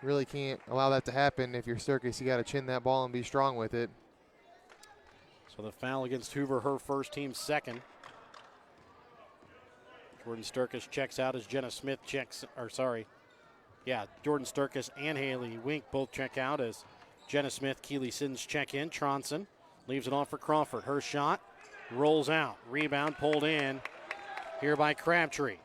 really can't allow that to happen. If you're Sturkis, you got to chin that ball and be strong with it. So the foul against Hoover, her first, team second. Jordan Sturkis checks out as Jenna Smith Jordan Sturkis and Haley Wink both check out as Jenna Smith, Keely Siddons check in. Tronson leaves it off for Crawford. Her shot rolls out. Rebound pulled in here by Crabtree.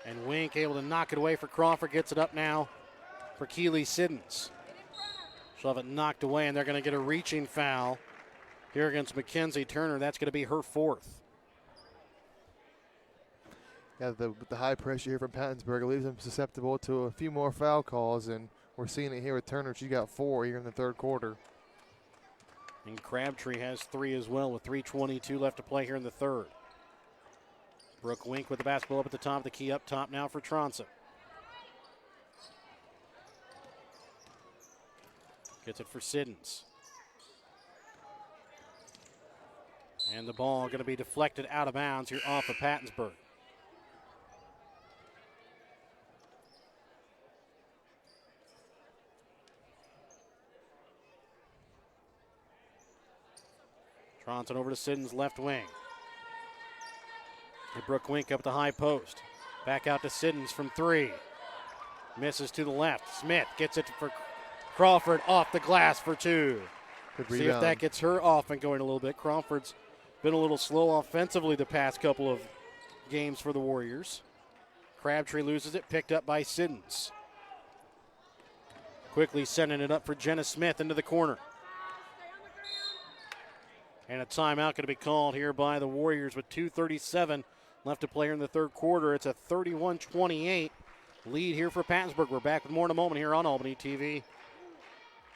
And Wink able to knock it away for Crawford. Gets it up now for Keely Siddons. She'll have it knocked away, and they're going to get a reaching foul here against Mackenzie Turner. That's going to be her fourth. Yeah, the high pressure here from Pattonsburg leaves them susceptible to a few more foul calls, and we're seeing it here with Turner. She got 4 here in the third quarter. And Crabtree has 3 as well with 3:22 left to play here in the third. Brooke Wink with the basketball up at the top, the key up top now for Tronson. Gets it for Siddons. And the ball going to be deflected out of bounds here off of Pattonsburg. Tronson over to Siddons, left wing. And Brooke Wink up the high post. Back out to Siddons from 3. Misses to the left. Smith gets it for Crawford off the glass for 2. See if that gets her off and going a little bit. Crawford's been a little slow offensively the past couple of games for the Warriors. Crabtree loses it, picked up by Siddons. Quickly sending it up for Jenna Smith into the corner. And a timeout going to be called here by the Warriors with 2:37 left to play in the third quarter. It's a 31-28 lead here for Pattonsburg. We're back with more in a moment here on Albany TV.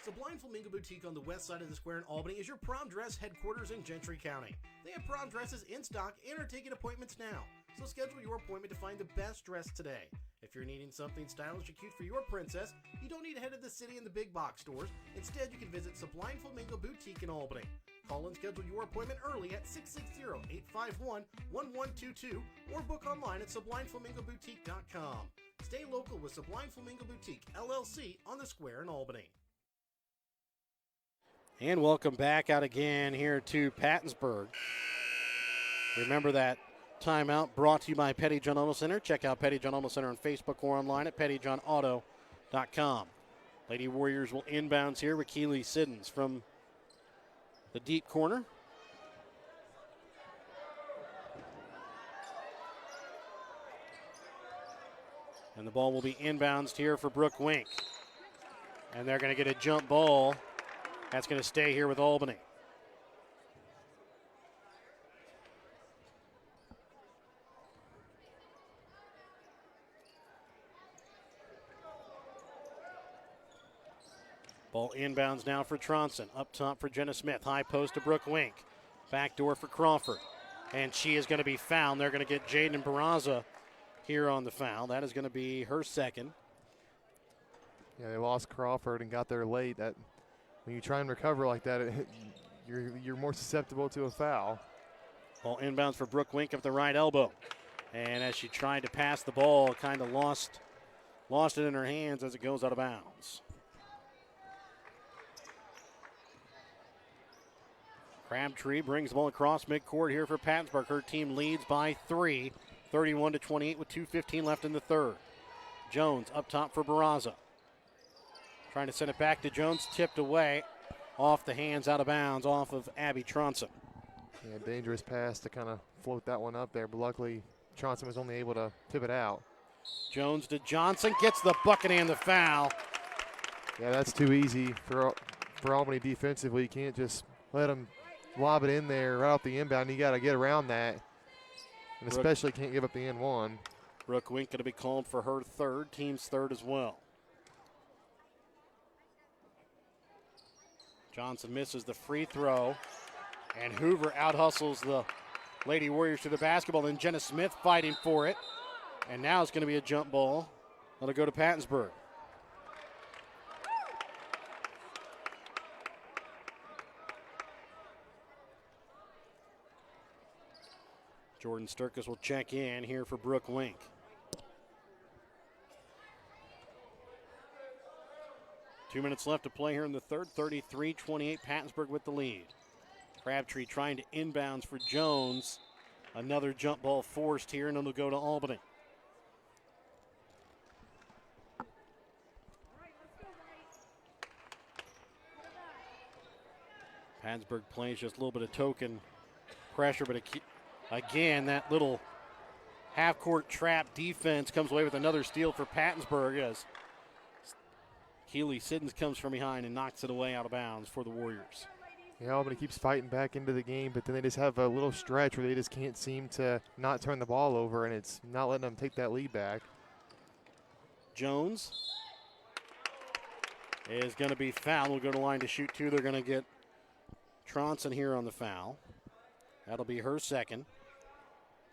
Sublime Flamingo Boutique on the west side of the square in Albany is your prom dress headquarters in Gentry County. They have prom dresses in stock and are taking appointments now. So schedule your appointment to find the best dress today. If you're needing something stylish and cute for your princess, you don't need to head to the city and the big box stores. Instead, you can visit Sublime Flamingo Boutique in Albany. Call and schedule your appointment early at 660-851-1122 or book online at sublimeflamingoboutique.com. Stay local with Sublime Flamingo Boutique, LLC, on the square in Albany. And welcome back out again here to Pattonsburg. Remember that timeout brought to you by Petty John Auto Center. Check out Petty John Auto Center on Facebook or online at pettyjohnauto.com. Lady Warriors will inbounds here with Keely Siddons from the deep corner. And the ball will be inbounds here for Brooke Wink. And they're going to get a jump ball. That's going to stay here with Albany. Ball inbounds now for Tronson. Up top for Jenna Smith. High post to Brooke Wink. Back door for Crawford. And she is going to be fouled. They're going to get Jaden Barraza here on the foul. That is going to be her second. Yeah, they lost Crawford and got there late. That when you try and recover like that, you're more susceptible to a foul. Ball inbounds for Brooke Wink up the right elbow. And as she tried to pass the ball, kind of lost it in her hands as it goes out of bounds. Crabtree brings the ball across midcourt here for Pattonsburg. Her team leads by 3, 31-28 with 2:15 left in the third. Jones up top for Barraza. Trying to send it back to Jones, tipped away, off the hands, out of bounds, off of Abby Tronson. Yeah, dangerous pass to kind of float that one up there, but luckily Tronson was only able to tip it out. Jones to Johnson, gets the bucket and the foul. Yeah, that's too easy for Albany defensively. You can't just let them lob it in there right off the inbound. You got to get around that, and especially can't give up the N1. Brooke Wink going to be called for her third, team's third as well. Johnson misses the free throw, and Hoover out-hustles the Lady Warriors to the basketball. Then Jenna Smith fighting for it, and now it's going to be a jump ball. That'll go to Pattonsburg. Jordan Sturkis will check in here for Brooke Wink. Two minutes left to play here in the third. 33-28, Pattonsburg with the lead. Crabtree trying to inbounds for Jones. Another jump ball forced here, and it'll go to Albany. Pattonsburg plays just a little bit of token pressure, but again, that little half-court trap defense comes away with another steal for Pattonsburg as Keely Siddons comes from behind and knocks it away out of bounds for the Warriors. Yeah, Albany keeps fighting back into the game, but then they just have a little stretch where they just can't seem to not turn the ball over, and it's not letting them take that lead back. Jones is going to be fouled. We'll go to line to shoot two. They're going to get Tronson here on the foul. That'll be her second.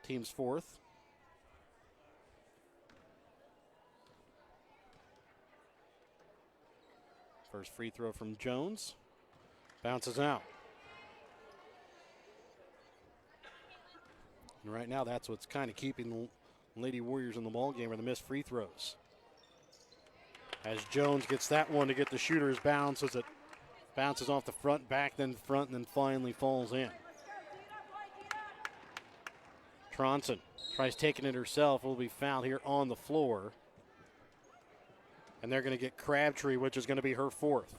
Team's fourth. First free throw from Jones. Bounces out. And right now, that's what's kind of keeping the Lady Warriors in the ball game, are the missed free throws. As Jones gets that one to get the shooter's bounce, as it bounces off the front, back, then front, and then finally falls in. Tronson tries taking it herself, will be fouled here on the floor. And they're going to get Crabtree, which is going to be her fourth.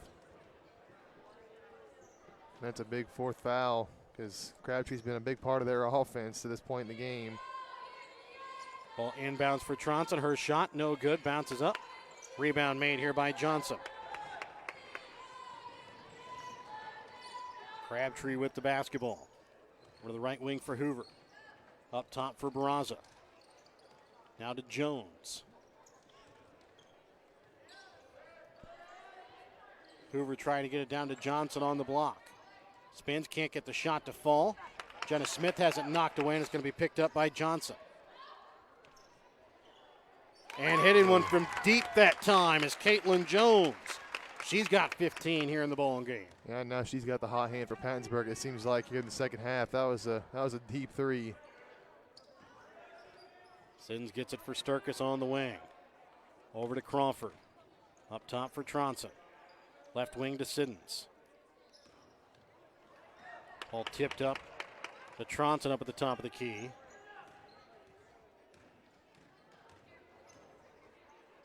That's a big fourth foul because Crabtree's been a big part of their offense to this point in the game. Ball inbounds for Tronson. Her shot, no good, bounces up. Rebound made here by Johnson. Crabtree with the basketball. Over the right wing for Hoover. Up top for Barraza. Now to Jones. Hoover trying to get it down to Johnson on the block. Spins, can't get the shot to fall. Jenna Smith has it knocked away, and it's going to be picked up by Johnson. And hitting one from deep that time is Caitlin Jones. She's got 15 here in the ball game. Yeah, now she's got the hot hand for Pattonsburg. It seems like here in the second half, that was a deep three. Siddons gets it for Sturkis on the wing. Over to Crawford. Up top for Tronson. Left wing to Siddons. Ball tipped up to Tronson up at the top of the key.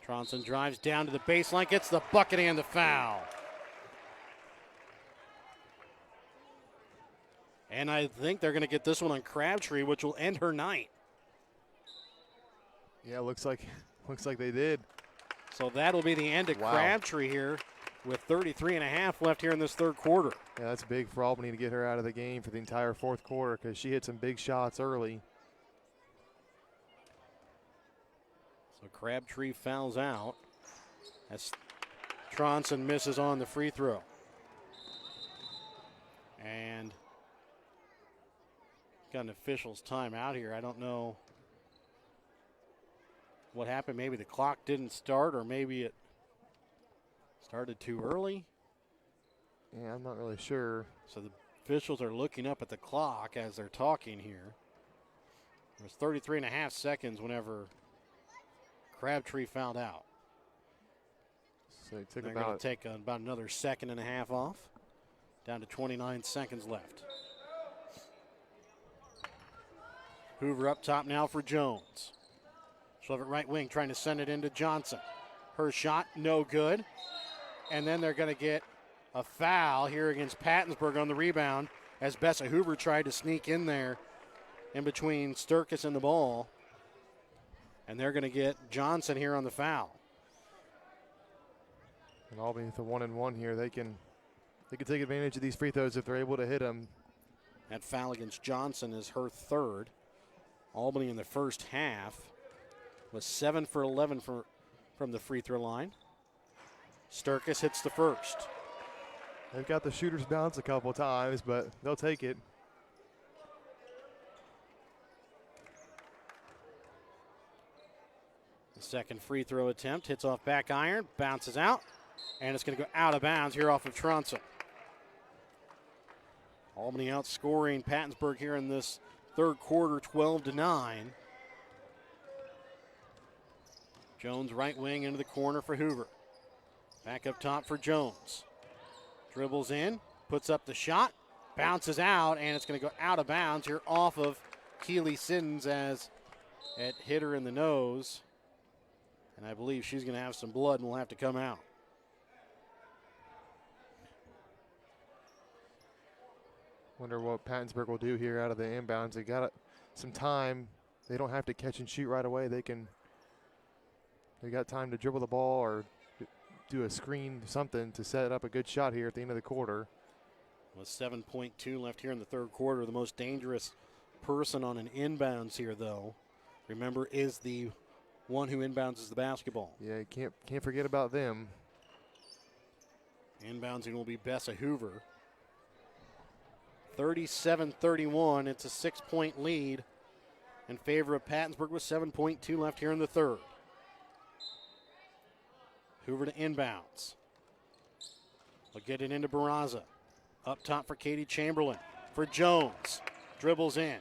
Tronson drives down to the baseline, gets the bucket and the foul. And I think they're going to get this one on Crabtree, which will end her night. Yeah, looks like they did. So that'll be the end of Crabtree here with 33 and a half left here in this third quarter. Yeah, that's big for Albany to get her out of the game for the entire fourth quarter because she hit some big shots early. So Crabtree fouls out as Tronson misses on the free throw. And got an official's timeout here. I don't know what happened. Maybe the clock didn't start, or maybe it started too early. Yeah, I'm not really sure. So the officials are looking up at the clock as they're talking here. There's 33 and a half seconds whenever Crabtree fouled out. So it took They're going to take about another second and a half off. Down to 29 seconds left. Hoover up top now for Jones. She'll have it right wing, trying to send it into Johnson. Her shot, no good. And then they're going to get a foul here against Pattonsburg on the rebound as Bessa Hoover tried to sneak in there in between Sturkis and the ball. And they're going to get Johnson here on the foul. And Albany with the 1-and-1 here, they can take advantage of these free throws if they're able to hit them. That foul against Johnson is her third. Albany in the first half was 7 for 11 from the free throw line. Sturkis hits the first. They've got the shooter's bounce a couple times, but they'll take it. The second free throw attempt hits off back iron, bounces out, and it's going to go out of bounds here off of Tronson. Albany outscoring Pattonsburg here in this third quarter, 12-9. Jones right wing into the corner for Hoover. Back up top for Jones. Dribbles in, puts up the shot, bounces out, and it's going to go out of bounds here off of Keely Siddons as it hit her in the nose. And I believe she's going to have some blood and will have to come out. Wonder what Pattonsburg will do here out of the inbounds. They got some time. They don't have to catch and shoot right away. They got time to dribble the ball or do a screen, something to set up a good shot here at the end of the quarter. With 7.2 left here in the third quarter. The most dangerous person on an inbounds here, though, remember, is the one who inbounds the basketball. Yeah, you can't forget about them. Inbounding will be Bessa Hoover. 37-31. It's a 6-point lead in favor of Pattonsburg with 7.2 left here in the third. Hoover to inbounds. We'll get it into Barraza. Up top for Katie Chamberlain. For Jones. Dribbles in.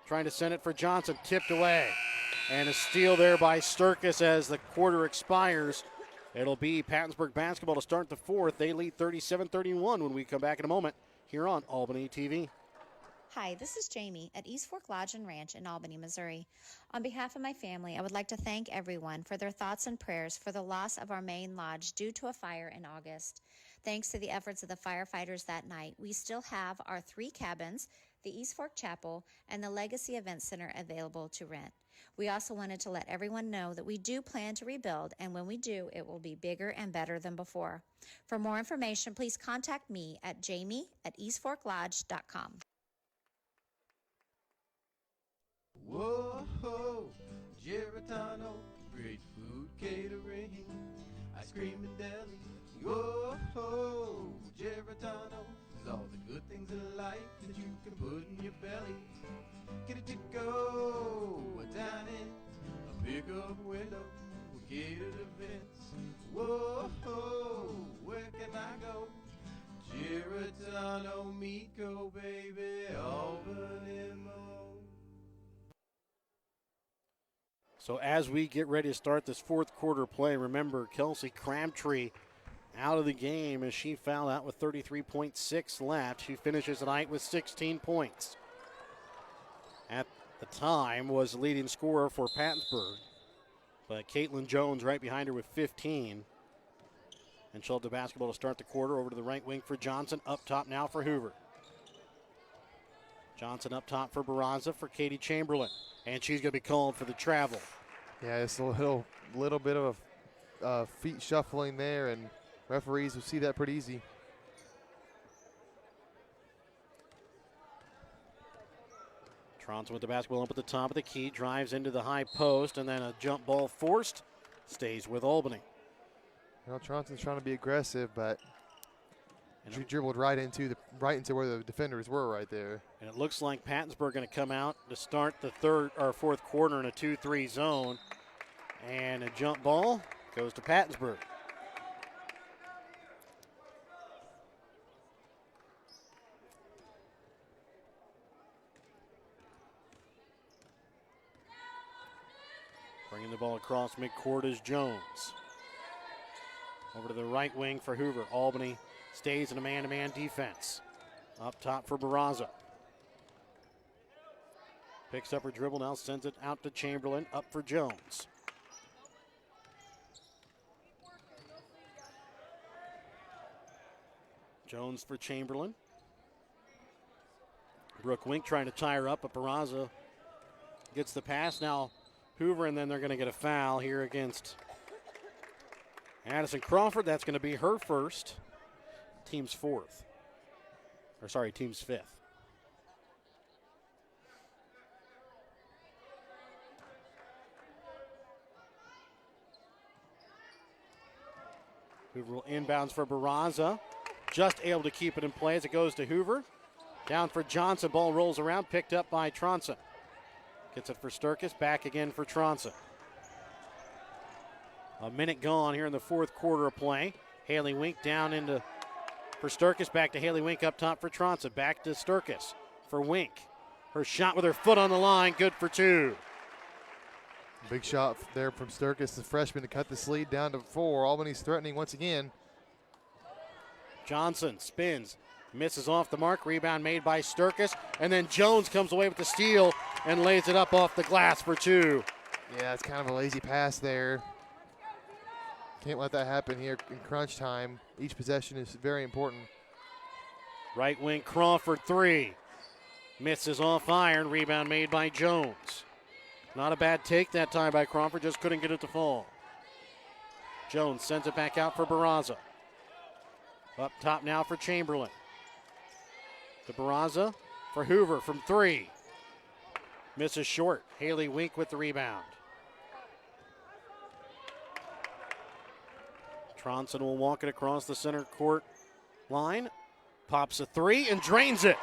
Trying to send it for Johnson. Tipped away. And a steal there by Sturkis as the quarter expires. It'll be Pattonsburg basketball to start the fourth. They lead 37-31 when we come back in a moment here on Albany TV. Hi, this is Jamie at East Fork Lodge and Ranch in Albany, Missouri. On behalf of my family, I would like to thank everyone for their thoughts and prayers for the loss of our main lodge due to a fire in August. Thanks to the efforts of the firefighters that night, we still have our 3 cabins, the East Fork Chapel, and the Legacy Event Center available to rent. We also wanted to let everyone know that we do plan to rebuild, and when we do, it will be bigger and better than before. For more information, please contact me at jamie@eastforklodge.com. Whoa, Geritano, great food catering, ice cream and deli. Whoa, Geritano is all the good things in life that you can put in your belly. Get it to go, a dine-in, a pickup window, catered events. Whoa, where can I go? Geritano, Miko, baby, Albany, Mo. So as we get ready to start this fourth quarter play, remember Kelsey Crabtree out of the game as she fouled out with 33.6 left. She finishes the night with 16 points. At the time was the leading scorer for Pattonsburg, but Caitlin Jones right behind her with 15. And she'll have the basketball to start the quarter. Over to the right wing for Johnson. Up top now for Hoover. Johnson up top for Barraza for Katie Chamberlain. And she's going to be called for the travel. Yeah, it's a little bit of a feet shuffling there, and referees will see that pretty easy. Tronson with the basketball up at the top of the key. Drives into the high post, and then a jump ball forced. Stays with Albany. Well, Tronson's trying to be aggressive, but she dribbled right into where the defenders were right there. And it looks like Pattonsburg going to come out to start the fourth quarter in a 2-3 zone. And a jump ball goes to Pattonsburg. Bringing the ball across midcourt is Jones. Over to the right wing for Hoover. Albany stays in a man-to-man defense. Up top for Barraza. Picks up her dribble now, sends it out to Chamberlain. Up for Jones. Jones for Chamberlain. Brooke Wink trying to tie her up, but Barraza gets the pass. Now Hoover, and then they're going to get a foul here against Addison Crawford. That's going to be her first. Team's fifth. Hoover will inbounds for Barraza. Just able to keep it in play as it goes to Hoover. Down for Johnson. Ball rolls around. Picked up by Tronson. Gets it for Sturkis. Back again for Tronson. A minute gone here in the fourth quarter of play. Haley Wink down into for Sturkis. Back to Haley Wink up top for Tronson. Back to Sturkis for Wink. Her shot with her foot on the line. Good for 2. Big shot there from Sturkis, the freshman, to cut this lead down to 4. Albany's threatening once again. Johnson spins, misses off the mark. Rebound made by Sturkis. And then Jones comes away with the steal and lays it up off the glass for 2. Yeah, it's kind of a lazy pass there. Can't let that happen here in crunch time. Each possession is very important. Right wing Crawford 3. Misses off iron. Rebound made by Jones. Not a bad take that time by Crawford, just couldn't get it to fall. Jones sends it back out for Barraza. Up top now for Chamberlain. To Barraza for Hoover from 3. Misses short. Haley Wink with the rebound. Tronson will walk it across the center court line. Pops a 3 and drains it.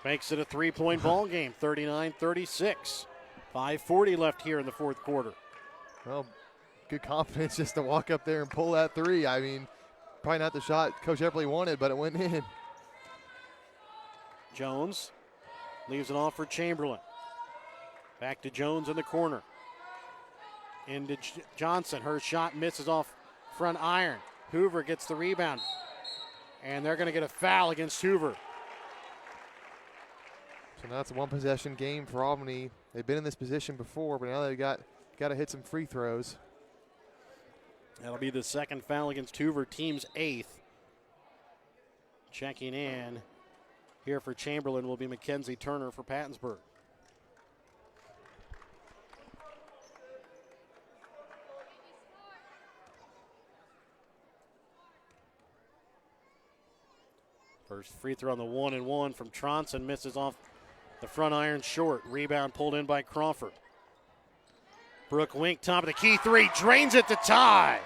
Makes it a 3-point ball game, 39-36. 5:40 left here in the fourth quarter. Well, good confidence just to walk up there and pull that 3. I mean, probably not the shot Coach Eppley wanted, but it went in. Jones leaves it off for Chamberlain. Back to Jones in the corner. Into Johnson. Her shot misses off front iron. Hoover gets the rebound. And they're going to get a foul against Hoover. So now it's a one-possession game for Albany. They've been in this position before, but now they've got to hit some free throws. That'll be the second foul against Hoover, team's 8th. Checking in here for Chamberlain will be Mackenzie Turner for Pattonsburg. First free throw on the 1-and-1 from Tronson, misses off the front iron short. Rebound pulled in by Crawford. Brooke Wink, top of the key 3, drains it to tie.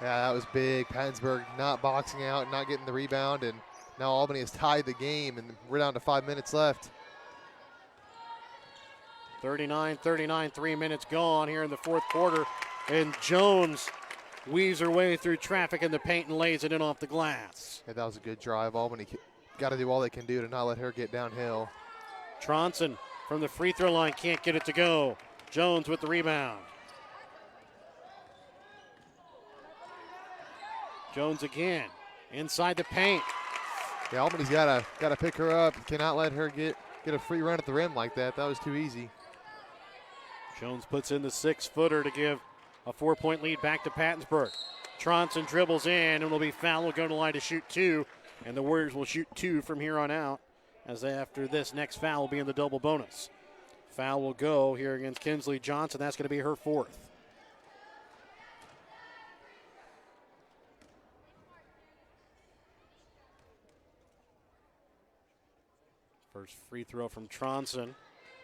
Yeah, that was big. Pattonsburg not boxing out, not getting the rebound, and now Albany has tied the game, and we're down to 5 minutes left. 39-39, 3 minutes gone here in the fourth quarter, and Jones weaves her way through traffic in the paint and lays it in off the glass. Yeah, that was a good drive. Albany got to do all they can do to not let her get downhill. Tronson from the free throw line can't get it to go. Jones with the rebound. Jones again inside the paint. Yeah, Albany's got to pick her up. Cannot let her get a free run at the rim like that. That was too easy. Jones puts in the 6-footer to give a 4-point lead back to Pattonsburg. Tronson dribbles in and will be fouled. Will go to the line to shoot 2, and the Warriors will shoot 2 from here on out, as after this next foul will be in the double bonus. Foul will go here against Kinsley Johnson. That's going to be her 4th. First free throw from Tronson.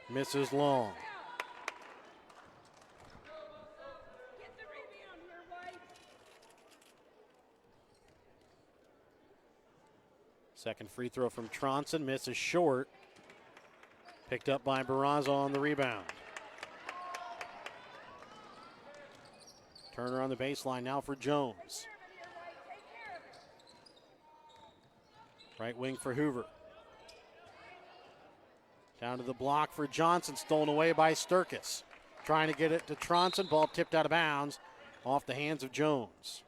Misses long. Second free throw from Tronson. Misses short. Picked up by Barraza on the rebound. Turner on the baseline now for Jones. Right wing for Hoover. Down to the block for Johnson, stolen away by Sturkis. Trying to get it to Tronson, ball tipped out of bounds off the hands of Jones.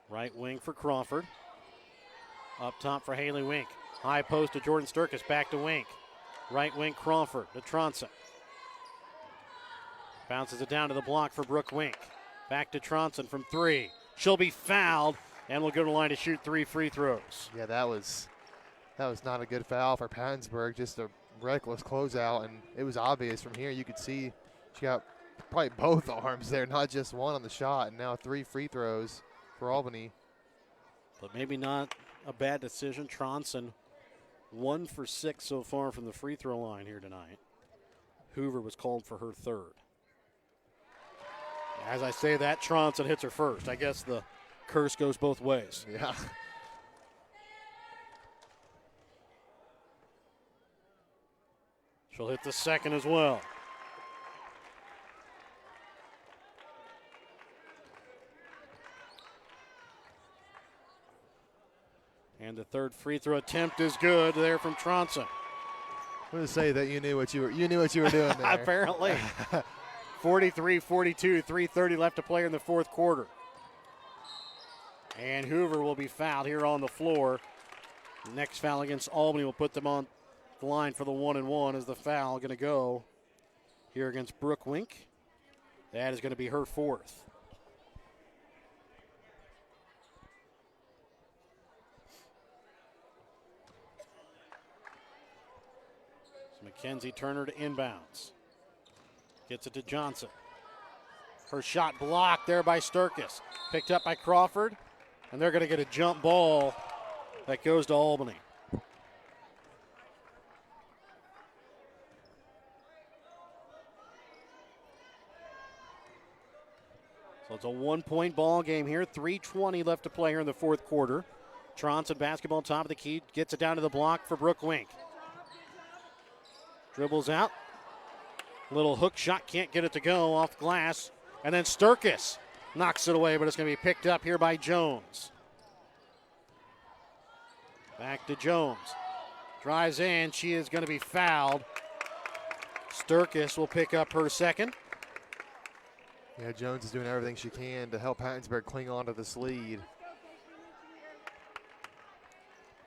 Right wing for Crawford. Up top for Haley Wink. High post to Jordan Sturkis, back to Wink. Right wing Crawford to Tronson. Bounces it down to the block for Brooke Wink. Back to Tronson from 3. She'll be fouled and will go to the line to shoot 3 free throws. Yeah, that was not a good foul for Pattonsburg. Just a reckless closeout, and it was obvious from here. You could see she got probably both arms there, not just one on the shot, and now 3 free throws for Albany. But maybe not a bad decision. Tronson 1 for 6 so far from the free throw line here tonight. Hoover was called for her 3rd. As I say that, Tronson hits her first. I guess the curse goes both ways. Yeah. She'll hit the second as well. And the 3rd free throw attempt is good there from Tronson. I'm going to say that you knew what you were doing there. Apparently. 43-42, 3:30 left to play in the fourth quarter. And Hoover will be fouled here on the floor. The next foul against Albany will put them on the line for the 1-and-1 as the foul going to go here against Brooke Wink. That is going to be her 4th. Mackenzie Turner to inbounds. Gets it to Johnson. Her shot blocked there by Sturkis. Picked up by Crawford. And they're going to get a jump ball that goes to Albany. So it's a 1-point ball game here. 3:20 left to play here in the fourth quarter. Tronson basketball top of the key. Gets it down to the block for Brooke Wink. Dribbles out. Little hook shot. Can't get it to go off glass. And then Sturkis knocks it away, but it's going to be picked up here by Jones. Back to Jones. Drives in. She is going to be fouled. Sturkis will pick up her second. Yeah, Jones is doing everything she can to help Pattonsburg cling on to this lead.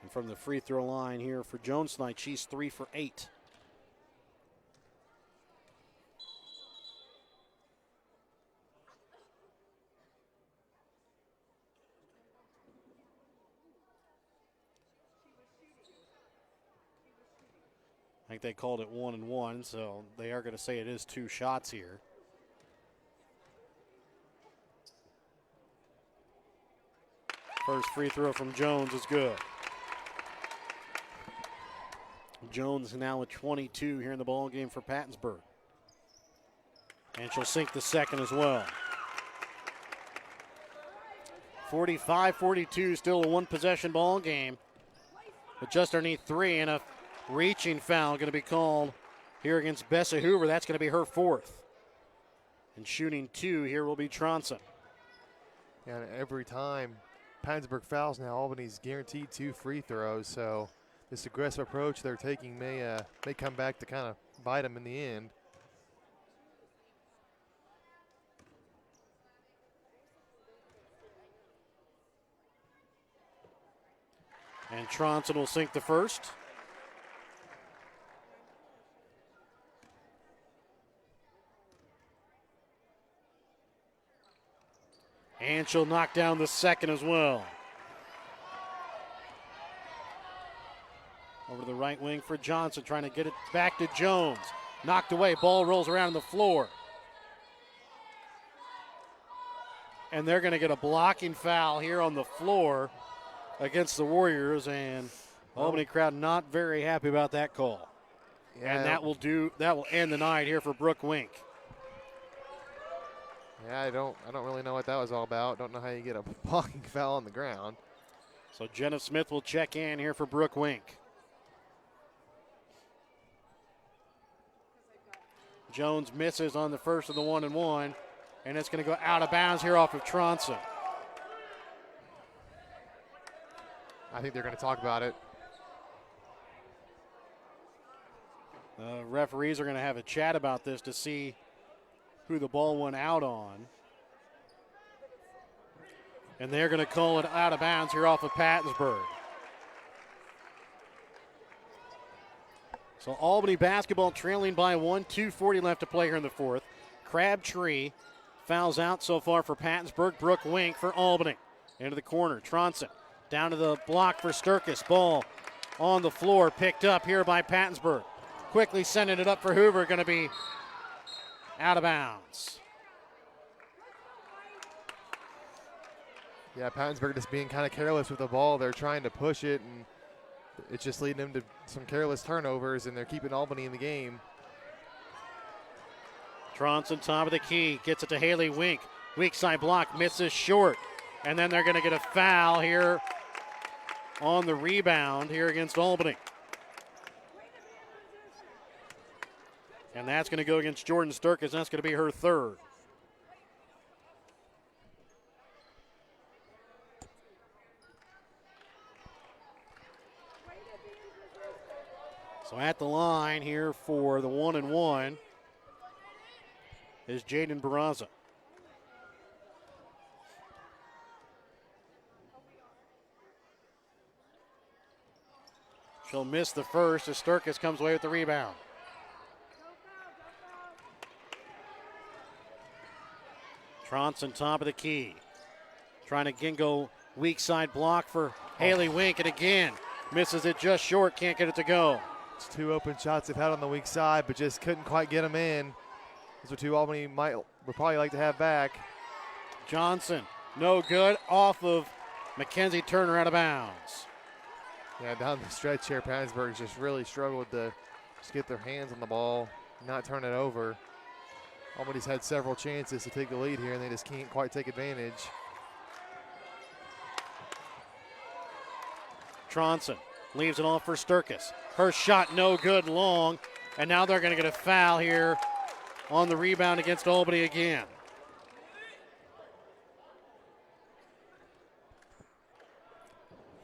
And from the free throw line here for Jones tonight, she's 3 for 8. I think they called it 1-1, so they are going to say it is 2 shots here. First free throw from Jones is good. Jones now with 22 here in the ball game for Pattonsburg. And she'll sink the second as well. 45-42, still a one-possession ball game. But just underneath 3, and a reaching foul going to be called here against Bessa Hoover. That's going to be her 4th. And shooting 2 here will be Tronson. Yeah, and every time Pattonsburg fouls now, Albany's guaranteed 2 free throws. So this aggressive approach they're taking may come back to kind of bite them in the end. And Tronson will sink the first. And she'll knock down the second as well. Over to the right wing for Johnson, trying to get it back to Jones. Knocked away, ball rolls around on the floor. And they're going to get a blocking foul here on the floor against the Warriors, and Albany crowd not very happy about that call. Yeah. And that will end the night here for Brooke Wink. Yeah, I don't really know what that was all about. Don't know how you get a blocking foul on the ground. So Jenna Smith will check in here for Brooke Wink. Jones misses on the first of the 1-and-1, and it's going to go out of bounds here off of Tronson. I think they're going to talk about it. The referees are going to have a chat about this to see who the ball went out on. And they're going to call it out of bounds here off of Pattonsburg. So Albany basketball trailing by 1, 2:40 left to play here in the fourth. Crabtree fouls out so far for Pattonsburg. Brooke Wink for Albany. Into the corner, Tronson down to the block for Sturkis. Ball on the floor, picked up here by Pattonsburg. Quickly sending it up for Hoover, going to be out of bounds. Yeah, Pattonsburg just being kind of careless with the ball. They're trying to push it, and it's just leading them to some careless turnovers, and they're keeping Albany in the game. Tronson, top of the key, gets it to Haley Wink. Weak side block, misses short. And then they're going to get a foul here on the rebound here against Albany. And that's going to go against Jordan Sturkis. That's going to be her 3rd. So at the line here for the 1-and-1 is Jaden Barraza. She'll miss the first as Sturkis comes away with the rebound. Tronson, top of the key. Trying to again go weak side block for Haley Wink, and again misses it just short, can't get it to go. It's 2 open shots they've had on the weak side, but just couldn't quite get them in. Those are 2 Albany would probably like to have back. Johnson, no good, off of Mackenzie Turner, out of bounds. Yeah, down the stretch here, Pattonsburg just really struggled to just get their hands on the ball, not turn it over. Albany's had several chances to take the lead here, and they just can't quite take advantage. Tronson leaves it off for Sturkis. Her shot no good, long, and now they're going to get a foul here on the rebound against Albany again.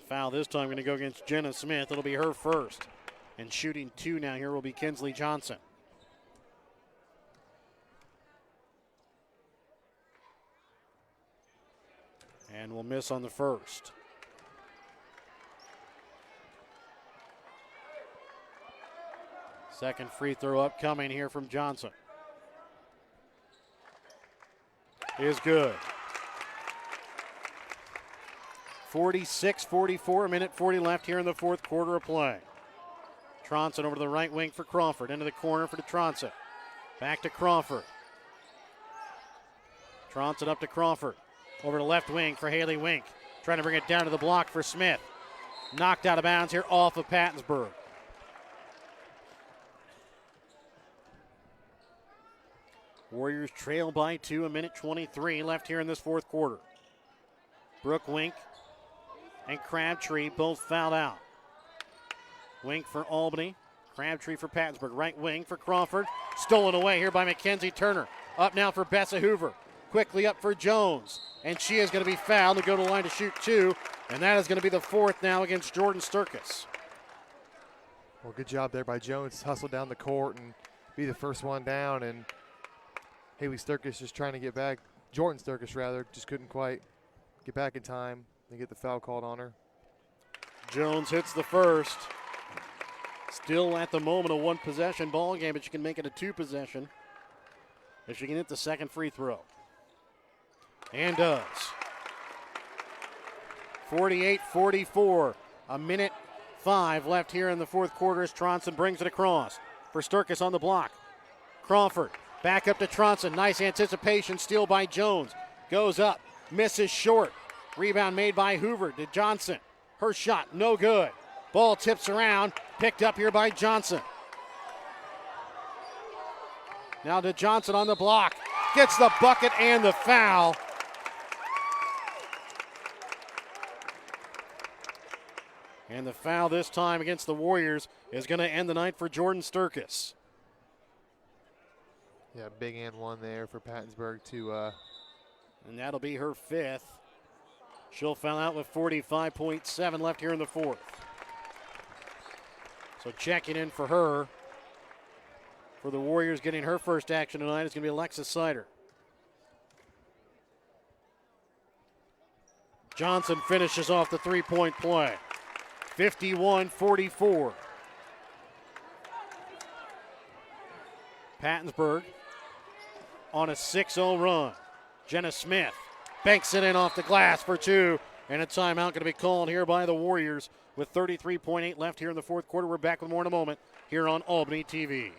Foul this time going to go against Jenna Smith. It'll be her first. And shooting 2 now here will be Kinsley Johnson. And will miss on the first. Second free throw upcoming here from Johnson. Is good. 46-44, a minute 40 left here in the fourth quarter of play. Tronson over to the right wing for Crawford. Into the corner for Tronson. Back to Crawford. Tronson up to Crawford. Over to left wing for Haley Wink. Trying to bring it down to the block for Smith. Knocked out of bounds here off of Pattonsburg. Warriors trail by 2, a minute 23 left here in this fourth quarter. Brooke Wink and Crabtree both fouled out. Wink for Albany. Crabtree for Pattonsburg. Right wing for Crawford. Stolen away here by Mackenzie Turner. Up now for Bessa Hoover. Quickly up for Jones. And she is going to be fouled to go to the line to shoot 2. And that is going to be the 4th now against Jordan Sturkis. Well, good job there by Jones. Hustle down the court and be the first one down. And Haley Sturkis just trying to get back. Jordan Sturkis, rather, just couldn't quite get back in time and get the foul called on her. Jones hits the first. Still at the moment a 1-possession ball game, but she can make it a 2-possession if she can hit the second free throw. And does. 48-44. A minute 5 left here in the fourth quarter as Tronson brings it across. For Sturkis on the block. Crawford back up to Tronson. Nice anticipation. Steal by Jones. Goes up. Misses short. Rebound made by Hoover to Johnson. Her shot no good. Ball tips around. Picked up here by Johnson. Now to Johnson on the block. Gets the bucket and the foul. And the foul this time against the Warriors is going to end the night for Jordan Sturkis. Yeah, big and 1 there for Pattonsburg to. And that'll be her 5th. She'll foul out with 45.7 left here in the fourth. So checking in for her, for the Warriors getting her first action tonight, is going to be Alexis Sider. Johnson finishes off the 3-point play. 51-44. Pattonsburg on a 6-0 run. Jenna Smith banks it in off the glass for 2. And a timeout going to be called here by the Warriors with 33.8 left here in the fourth quarter. We're back with more in a moment here on Albany TV.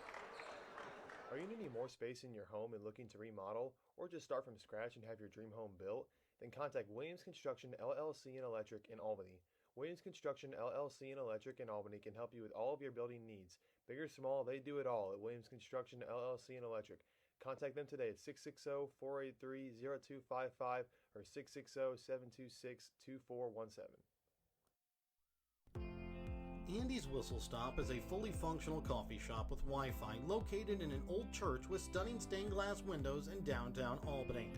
Are you needing more space in your home and looking to remodel or just start from scratch and have your dream home built? Then contact Williams Construction LLC and Electric in Albany. Williams Construction LLC and Electric in Albany can help you with all of your building needs. Big or small, they do it all at Williams Construction LLC and Electric. Contact them today at 660-483-0255 or 660-726-2417. Andy's Whistle Stop is a fully functional coffee shop with Wi-Fi located in an old church with stunning stained glass windows in downtown Albany.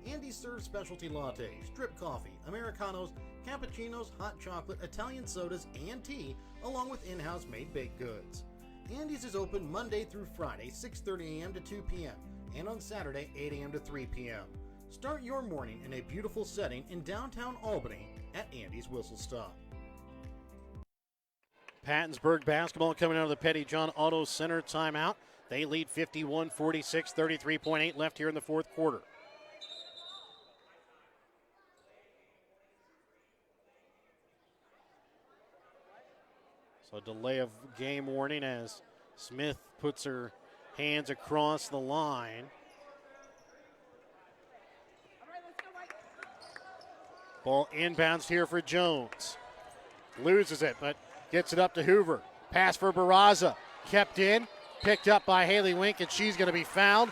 Andy serves specialty lattes, drip coffee, Americanos, cappuccinos, hot chocolate, Italian sodas, and tea, along with in-house made baked goods. Andy's is open Monday through Friday, 6:30 a.m. to 2 p.m., and on Saturday, 8 a.m. to 3 p.m. Start your morning in a beautiful setting in downtown Albany at Andy's Whistle Stop. Pattonsburg basketball coming out of the Petty John Auto Center timeout. They lead 51-46, 33.8 left here in the fourth quarter. So delay of game warning as Smith puts her hands across the line. Ball inbounds here for Jones. Loses it, but gets it up to Hoover. Pass for Barraza. Kept in, picked up by Haley Wink, and she's going to be fouled.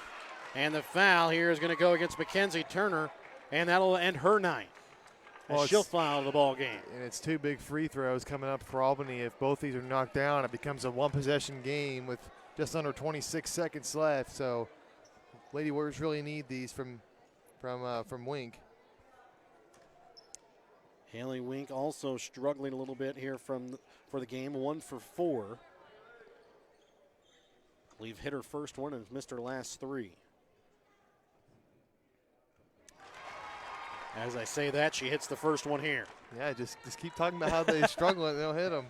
And the foul here is going to go against Mackenzie Turner, and that'll end her night. Well, she'll foul the ball game. And it's 2 big free throws coming up for Albany. If both these are knocked down, it becomes a 1-possession game with just under 26 seconds left. So Lady Warriors really need these from Wink. Haley Wink also struggling a little bit here for the game. 1 for 4. I believe hit her first one and missed her last 3. As I say that, she hits the first one here. Yeah, just keep talking about how they struggle and they'll hit them.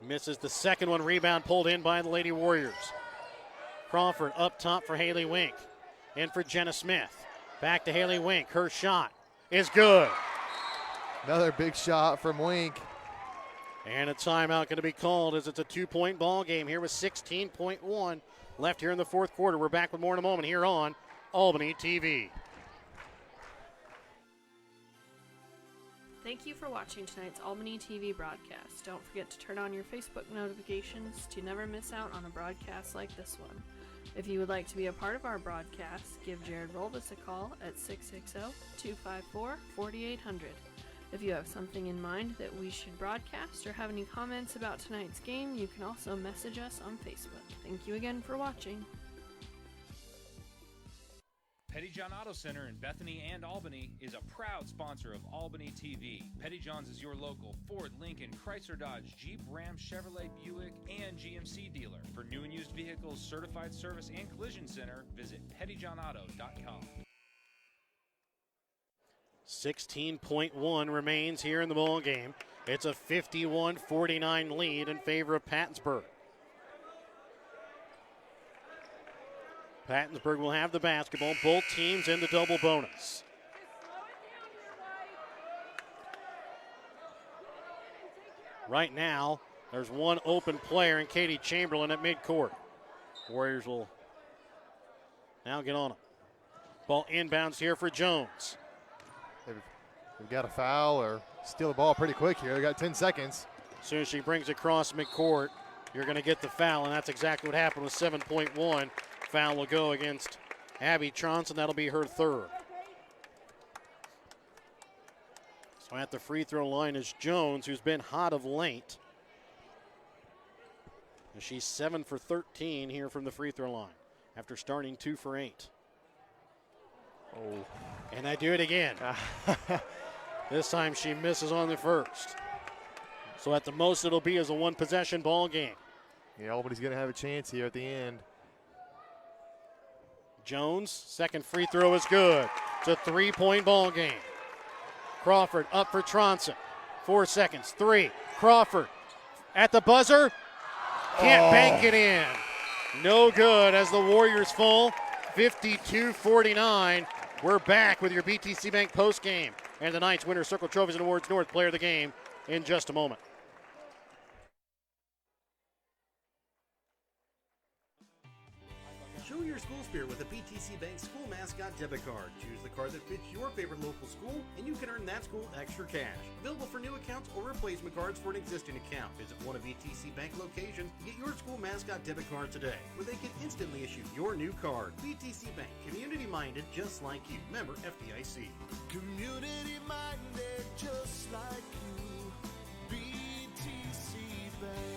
Misses the second one. Rebound pulled in by the Lady Warriors. Crawford up top for Haley Wink. In for Jenna Smith. Back to Haley Wink. Her shot is good. Another big shot from Wink. And a timeout going to be called as it's a 2-point ball game here with 16.1 left here in the fourth quarter. We're back with more in a moment here on Albany TV. Thank you for watching tonight's Albany TV broadcast. Don't forget to turn on your Facebook notifications to never miss out on a broadcast like this one. If you would like to be a part of our broadcast, give Jared Rolbus a call at 660-254-4800. If you have something in mind that we should broadcast or have any comments about tonight's game, you can also message us on Facebook. Thank you again for watching. Pettyjohn Auto Center in Bethany and Albany is a proud sponsor of Albany TV. Pettyjohn's is your local Ford, Lincoln, Chrysler, Dodge, Jeep, Ram, Chevrolet, Buick, and GMC dealer. For new and used vehicles, certified service, and collision center, visit pettyjohnauto.com. 16.1 remains here in the ball game. It's a 51-49 lead in favor of Pattonsburg. Pattonsburg will have the basketball. Both teams in the double bonus. Right now, there's one open player in Katie Chamberlain at midcourt. Warriors will now get on him. Ball inbounds here for Jones. They've got a foul or steal the ball pretty quick here. They got 10 seconds. As soon as she brings it across midcourt, you're going to get the foul, and that's exactly what happened with 7.1. Foul will go against Abby Tronson. That'll be her third. So at the free throw line is Jones, who's been hot of late. And she's 7 for 13 here from the free throw line after starting 2 for 8. Oh. And I do it again. This time she misses on the first. So at the most it'll be as a 1-possession ball game. Yeah, Albany's going to have a chance here at the end. Jones, second free throw is good. It's a 3-point ball game. Crawford up for Tronson. 4 seconds. 3. Crawford at the buzzer. Can't bank it in. No good as the Warriors fall. 52-49. We're back with your BTC Bank post game and tonight's Winter Circle Trophies and Awards North Player of the Game in just a moment. Show your school spirit with a BTC Bank school mascot debit card. Choose the card that fits your favorite local school, and you can earn that school extra cash. Available for new accounts or replacement cards for an existing account. Visit one of BTC Bank locations and get your school mascot debit card today, where they can instantly issue your new card. BTC Bank, community-minded just like you. Member FDIC. Community-minded just like you. BTC Bank.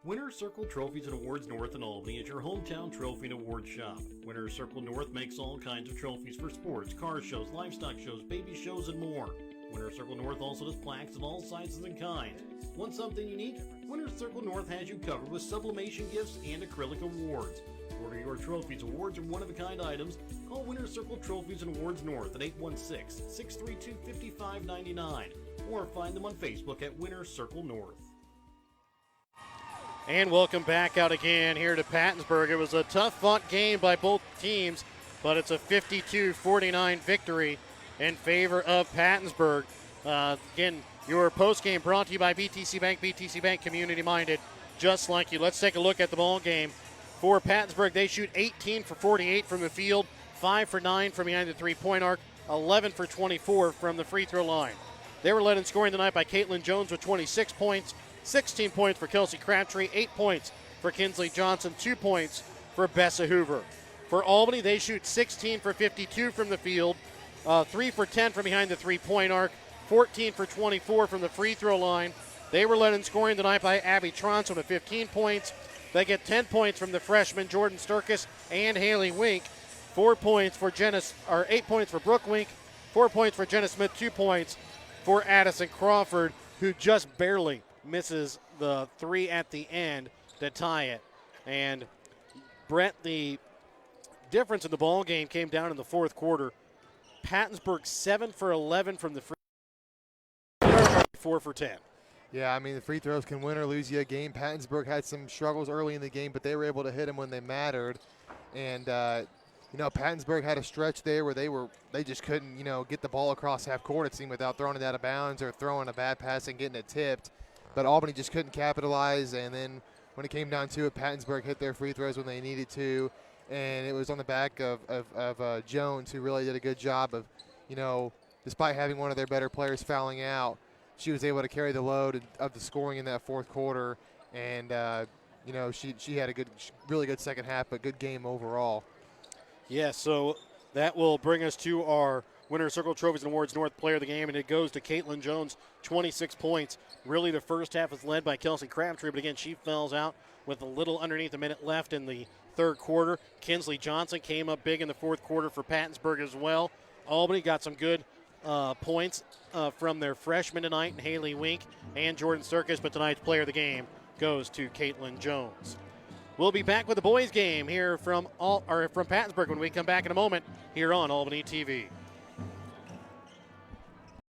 Winter Circle Trophies and Awards North in Albany is your hometown trophy and award shop. Winter Circle North makes all kinds of trophies for sports, car shows, livestock shows, baby shows, and more. Winter Circle North also does plaques of all sizes and kinds. Want something unique? Winter Circle North has you covered with sublimation gifts and acrylic awards. Order your trophies, awards, or one-of-a-kind items. Call Winter Circle Trophies and Awards North at 816-632-5599 or find them on Facebook at Winter Circle North. And welcome back out again here to Pattonsburg. It was a tough-fought game by both teams, but it's a 52-49 victory in favor of Pattonsburg. Again, your postgame brought to you by BTC Bank, community-minded, just like you. Let's take a look at the ball game. For Pattonsburg, they shoot 18 for 48 from the field, 5 for 9 from behind the three-point arc, 11 for 24 from the free throw line. They were led in scoring tonight by Caitlin Jones with 26 points, 16 points for Kelsey Crabtree, 8 points for Kinsley Johnson, 2 points for Bessa Hoover. For Albany, they shoot 16 for 52 from the field, 3 for 10 from behind the three-point arc, 14 for 24 from the free throw line. They were led in scoring tonight by Abby Tronson with 15 points. They get 10 points from the freshmen Jordan Sturkis and Haley Wink, 8 points for Brooke Wink, 4 points for Jenna Smith, 2 points for Addison Crawford, who just barely misses the 3 at the end to tie it. And Brett, the difference in the ball game came down in the fourth quarter. Pattonsburg 7 for 11 from the free throw, 4 for 10. Yeah, I mean, the free throws can win or lose you a game. Pattonsburg had some struggles early in the game, but they were able to hit them when they mattered. And, Pattonsburg had a stretch there where they just couldn't, get the ball across half court, it seemed, without throwing it out of bounds or throwing a bad pass and getting it tipped. But Albany just couldn't capitalize, and then when it came down to it, Pattonsburg hit their free throws when they needed to, and it was on the back of Jones, who really did a good job of, despite having one of their better players fouling out, she was able to carry the load of the scoring in that fourth quarter, and she had a really good second half, but good game overall. Yeah, so that will bring us to our Winner's Circle Trophies and Awards North Player of the Game, and it goes to Caitlin Jones, 26 points. Really, the first half is led by Kelsey Crabtree, but again, she falls out with a little underneath a minute left in the third quarter. Kinsley Johnson came up big in the fourth quarter for Pattonsburg as well. Albany got some good points from their freshmen tonight, and Haley Wink and Jordan Sturkis, but tonight's Player of the Game goes to Caitlin Jones. We'll be back with the boys' game here from Pattonsburg when we come back in a moment here on Albany TV.